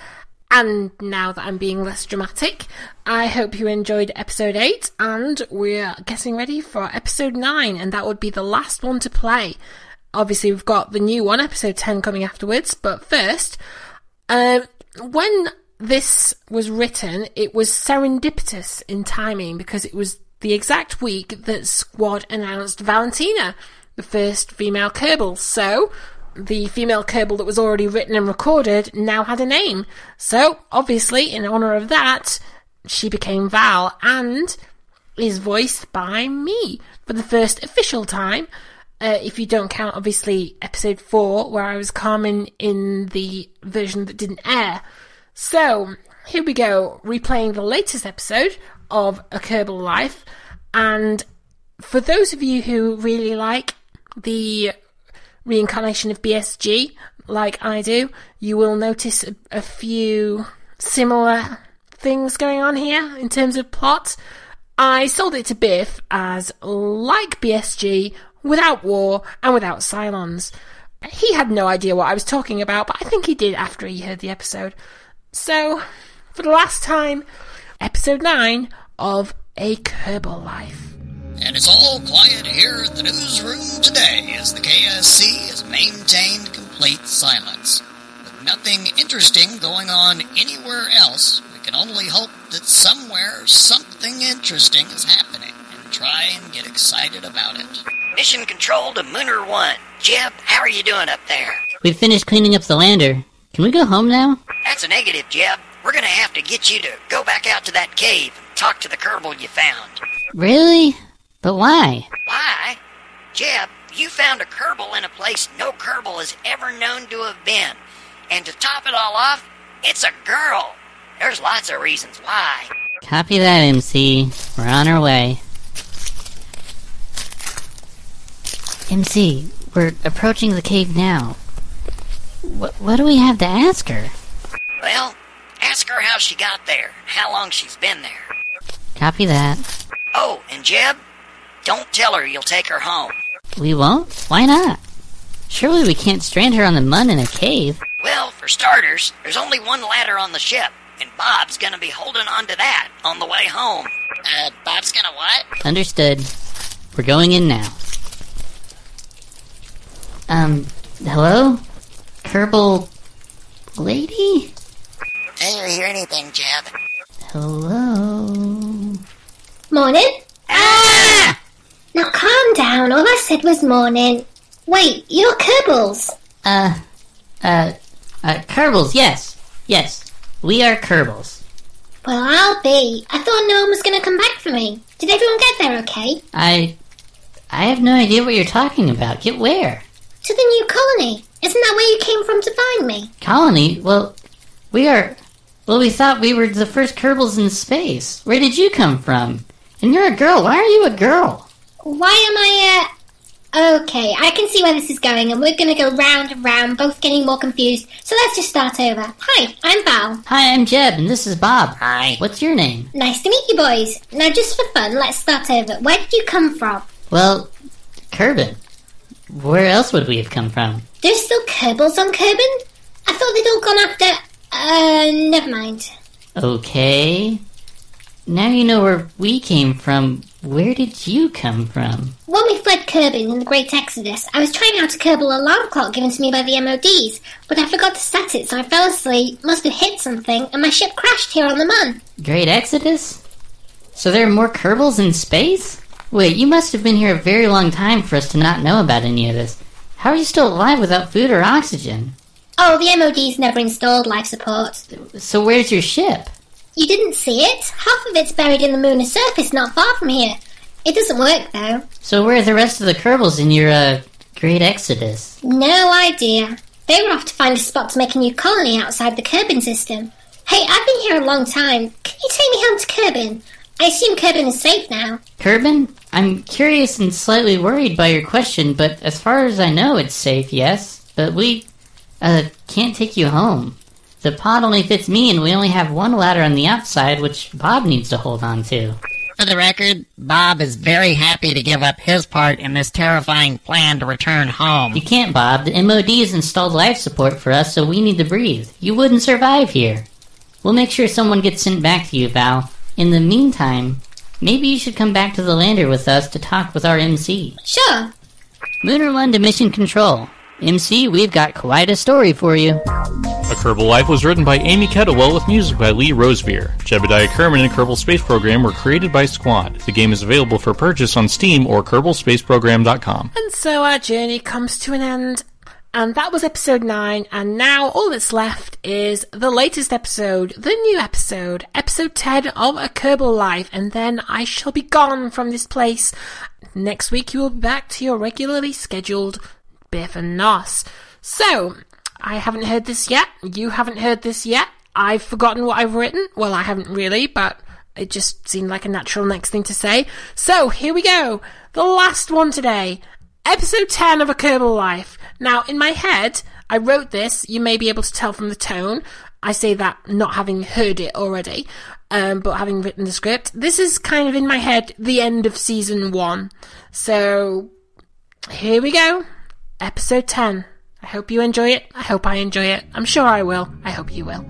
E: And now that I'm being less dramatic, I hope you enjoyed episode 8, and we're getting ready for episode 9, and that would be the last one to play. Obviously, we've got the new one, episode 10, coming afterwards, but first, when this was written, it was serendipitous in timing, because it was the exact week that Squad announced Valentina, the first female Kerbal, so... the female Kerbal that was already written and recorded now had a name. So, obviously, in honour of that, she became Val and is voiced by me for the first official time. If you don't count, obviously, episode 4, where I was Carmen in the version that didn't air. So, here we go, replaying the latest episode of A Kerbal Life. And for those of you who really like the reincarnation of BSG, like I do, you will notice a few similar things going on here in terms of plot. I sold it to Biff as like BSG, without war and without Cylons. He had no idea what I was talking about, but I think he did after he heard the episode. So, for the last time, episode 9 of A Kerbal Life.
L: And it's all quiet here at the newsroom today as the KSC has maintained complete silence. With nothing interesting going on anywhere else, we can only hope that somewhere something interesting is happening and try and get excited about it.
K: Mission Control to Mooner 1. Jeb, how are you doing up there?
J: We've finished cleaning up the lander. Can we go home now?
K: That's a negative, Jeb. We're gonna have to get you to go back out to that cave and talk to the Kerbal you found.
J: Really? But why?
K: Why? Jeb, you found a Kerbal in a place no Kerbal has ever known to have been. And to top it all off, it's a girl. There's lots of reasons why.
J: Copy that, MC. We're on our way. MC, we're approaching the cave now. What do we have to ask her?
K: Well, ask her how she got there, and how long she's been there.
J: Copy that.
K: Oh, and Jeb, don't tell her you'll take her home.
J: We won't? Why not? Surely we can't strand her on the mud in a cave.
K: Well, for starters, there's only one ladder on the ship, and Bob's gonna be holding on to that on the way home.
M: Bob's gonna what?
J: Understood. We're going in now. Hello? Kerbal lady?
K: I didn't hear anything, Jeb.
J: Hello?
O: Morning? Ah! Now calm down, all I said was morning. Wait, you're Kerbals.
J: Kerbals, yes. Yes, we are Kerbals.
O: Well, I'll be. I thought no one was going to come back for me. Did everyone get there okay?
J: I have no idea what you're talking about. Get where?
O: To the new colony. Isn't that where you came from to find me?
J: Colony? Well, we thought we were the first Kerbals in space. Where did you come from? And you're a girl. Why are you a girl?
O: Why am I, Okay, I can see where this is going, and we're going to go round and round, both getting more confused. So let's just start over. Hi, I'm Val.
J: Hi, I'm Jeb, and this is Bob.
K: Hi.
J: What's your name?
O: Nice to meet you, boys. Now, just for fun, let's start over. Where did you come from?
J: Well, Kerbin. Where else would we have come from?
O: There's still Kerbals on Kerbin? I thought they'd all gone after... never mind.
J: Okay. Now you know where we came from. Where did you come from?
O: When we fled Kerbin in the Great Exodus, I was trying out a Kerbal alarm clock given to me by the MODs, but I forgot to set it, so I fell asleep, must have hit something, and my ship crashed here on the Mun.
J: Great Exodus? So there are more Kerbals in space? Wait, you must have been here a very long time for us to not know about any of this. How are you still alive without food or oxygen?
O: Oh, the MODs never installed life support.
J: So where's your ship?
O: You didn't see it? Half of it's buried in the lunar surface not far from here. It doesn't work, though.
J: So where are the rest of the Kerbals in your, Great Exodus?
O: No idea. They were off to find a spot to make a new colony outside the Kerbin system. Hey, I've been here a long time. Can you take me home to Kerbin? I assume Kerbin is safe now.
J: Kerbin? I'm curious and slightly worried by your question, but as far as I know, it's safe, yes. But we, can't take you home. The pod only fits me, and we only have one ladder on the outside, which Bob needs to hold on to.
K: For the record, Bob is very happy to give up his part in this terrifying plan to return home.
J: You can't, Bob. The MOD has installed life support for us, so we need to breathe. You wouldn't survive here. We'll make sure someone gets sent back to you, Val. In the meantime, maybe you should come back to the lander with us to talk with our MC.
O: Sure.
J: Mooner 1 to Mission Control. MC, we've got quite a story for you.
N: A Kerbal Life was written by Amy Kettlewell with music by Lee Rosevear. Jebediah Kerman and Kerbal Space Program were created by Squad. The game is available for purchase on Steam or Kerbalspaceprogram.com.
E: And so our journey comes to an end. And that was episode 9, and now all that's left is the latest episode, the new episode, episode 10 of A Kerbal Life, and then I shall be gone from this place. Next week you will be back to your regularly scheduled Biff and Nos. So, I haven't heard this yet, you haven't heard this yet, I've forgotten what I've written, well I haven't really, but it just seemed like a natural next thing to say. So, here we go, the last one today. Episode 10 of A Kerbal Life. Now, in my head, I wrote this, you may be able to tell from the tone, I say that not having heard it already, but having written the script. This is kind of in my head the end of season 1. So here we go. Episode 10. I hope you enjoy it. I hope I enjoy it. I'm sure I will. I hope you will.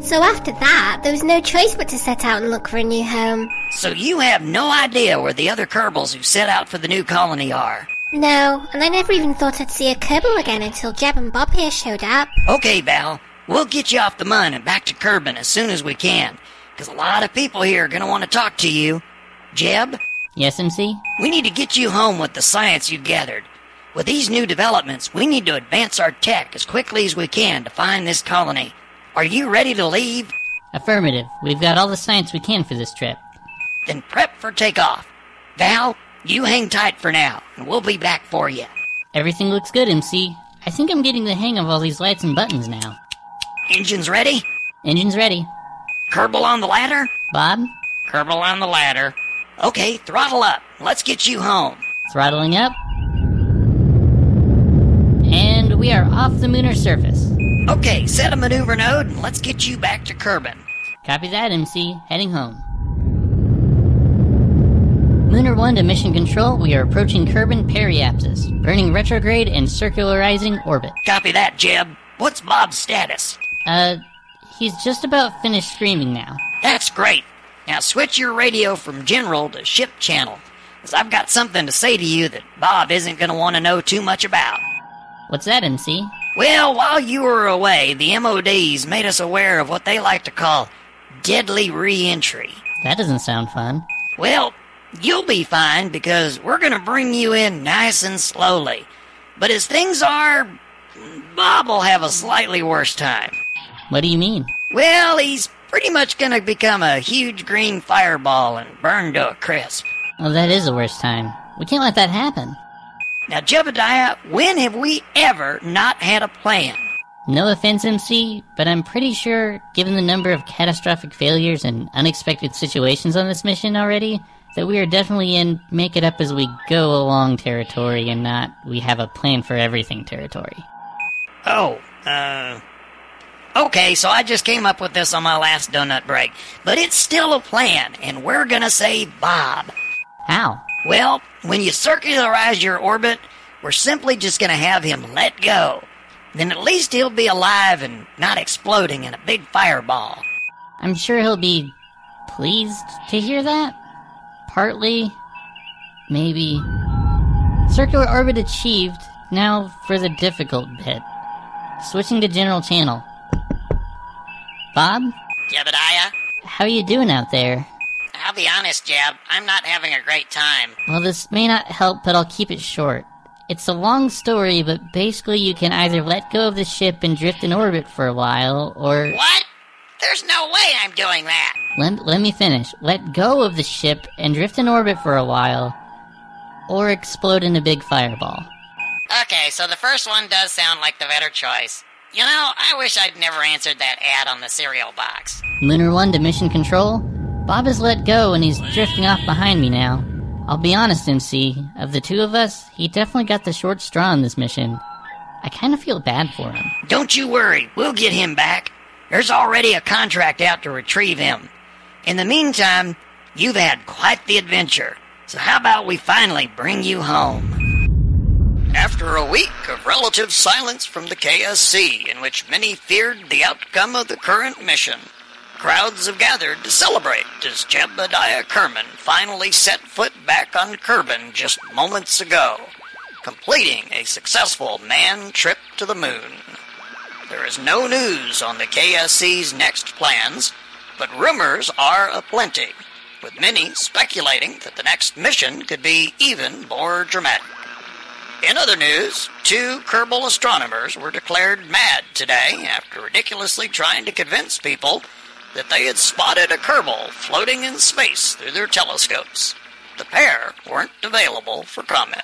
O: So after that, there was no choice but to set out and look for a new home.
K: So you have no idea where the other Kerbals who set out for the new colony are?
O: No, and I never even thought I'd see a Kerbal again until Jeb and Bob here showed up.
K: Okay, Val. We'll get you off the Mun and back to Kerbin as soon as we can, because a lot of people here are going to want to talk to you. Jeb?
J: Yes, MC?
K: We need to get you home with the science you've gathered. With these new developments, we need to advance our tech as quickly as we can to find this colony. Are you ready to leave?
J: Affirmative. We've got all the science we can for this trip.
K: Then prep for takeoff. Val, you hang tight for now, and we'll be back for you.
J: Everything looks good, MC. I think I'm getting the hang of all these lights and buttons now.
K: Engines ready?
J: Engine's ready.
K: Kerbal on the ladder?
J: Bob?
K: Kerbal on the ladder. Okay, throttle up. Let's get you home.
J: Throttling up. And we are off the lunar surface.
K: Okay, set a maneuver node and let's get you back to Kerbin.
J: Copy that, MC. Heading home. Lunar 1 to mission control, we are approaching Kerbin periapsis, burning retrograde and circularizing orbit.
K: Copy that, Jeb. What's Bob's status?
J: He's just about finished screaming now.
K: That's great. Now switch your radio from general to ship channel, because I've got something to say to you that Bob isn't going to want to know too much about.
J: What's that, MC?
K: Well, while you were away, the MODs made us aware of what they like to call deadly re-entry.
J: That doesn't sound fun.
K: Well, you'll be fine, because we're going to bring you in nice and slowly. But as things are, Bob will have a slightly worse time.
J: What do you mean?
K: Well, he's pretty much going to become a huge green fireball and burn to a crisp.
J: Well, that is the worst time. We can't let that happen.
K: Now, Jebediah, when have we ever not had a plan?
J: No offense, MC, but I'm pretty sure, given the number of catastrophic failures and unexpected situations on this mission already, that we are definitely in make it up as we go along territory and not we have a plan for everything territory.
K: Okay, so I just came up with this on my last donut break. But it's still a plan, and we're gonna save Bob.
J: How?
K: Well, when you circularize your orbit, we're simply just gonna have him let go. Then at least he'll be alive and not exploding in a big fireball.
J: I'm sure he'll be pleased to hear that. Partly. Maybe. Circular orbit achieved. Now for the difficult bit. Switching to general channel. Bob?
K: Jebediah?
J: How you doing out there?
K: I'll be honest, Jeb, I'm not having a great time.
J: Well, this may not help, but I'll keep it short. It's a long story, but basically you can either let go of the ship and drift in orbit for a while, or...
K: What? There's no way I'm doing that!
J: Let me finish. Let go of the ship and drift in orbit for a while, or explode in a big fireball.
K: Okay, so the first one does sound like the better choice. You know, I wish I'd never answered that ad on the cereal box.
J: Lunar 1 to mission control. Bob has let go and he's drifting off behind me now. I'll be honest, MC, of the two of us, he definitely got the short straw on this mission. I kind of feel bad for him.
K: Don't you worry, we'll get him back. There's already a contract out to retrieve him. In the meantime, you've had quite the adventure. So how about we finally bring you home? After a week of relative silence from the KSC, in which many feared the outcome of the current mission, crowds have gathered to celebrate as Jebediah Kerman finally set foot back on Kerbin just moments ago, completing a successful manned trip to the moon. There is no news on the KSC's next plans, but rumors are aplenty, with many speculating that the next mission could be even more dramatic. In other news, 2 Kerbal astronomers were declared mad today after ridiculously trying to convince people that they had spotted a Kerbal floating in space through their telescopes. The pair weren't available for comment.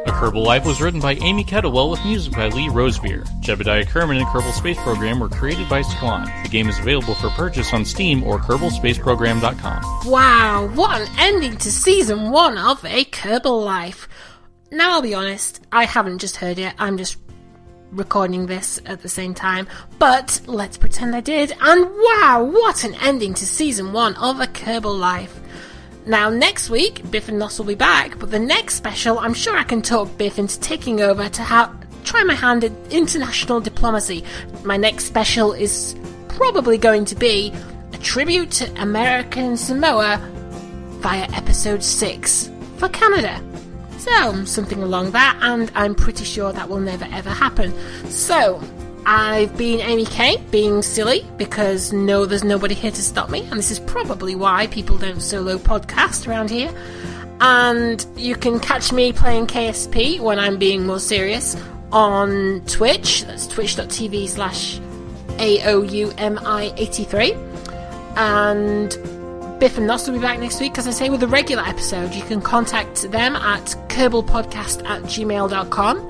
N: A Kerbal Life was written by Amy Kettlewell with music by Lee Rosevere. Jebediah Kerman and Kerbal Space Program were created by Squan. The game is available for purchase on Steam or Kerbalspaceprogram.com.
E: Wow, what an ending to Season 1 of A Kerbal Life. Now I'll be honest, I haven't just heard it, I'm just recording this at the same time, but let's pretend I did, and wow, what an ending to Season 1 of A Kerbal Life. Now, next week, Biff and Nos will be back, but the next special, I'm sure I can talk Biff into taking over to try my hand at international diplomacy. My next special is probably going to be a tribute to American Samoa via episode 6 for Canada. So, something along that, and I'm pretty sure that will never ever happen. So, I've been Amy K, being silly, because no, there's nobody here to stop me, and this is probably why people don't solo podcast around here. And you can catch me playing KSP when I'm being more serious on Twitch. That's twitch.tv/AOUMI83. And Biff and Nos will be back next week, as I say, with a regular episode. You can contact them at kerbalpodcast@gmail.com.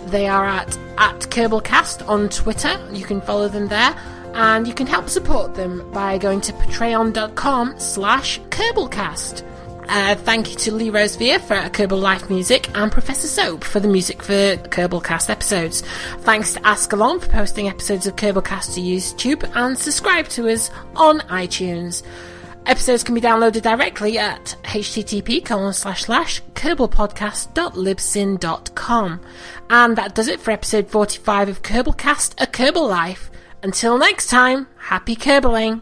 E: They are at Kerbalcast on Twitter. You can follow them there. And you can help support them by going to patreon.com/Kerbalcast. Thank you to Lee Rosevear for Kerbal Life music and Professor Soap for the music for Kerbalcast episodes. Thanks to Ascalon for posting episodes of Kerbalcast to YouTube, and subscribe to us on iTunes. Episodes can be downloaded directly at http://kerbalpodcast.libsyn.com. And that does it for episode 45 of Kerbalcast, A Kerbal Life. Until next time, happy Kerbaling!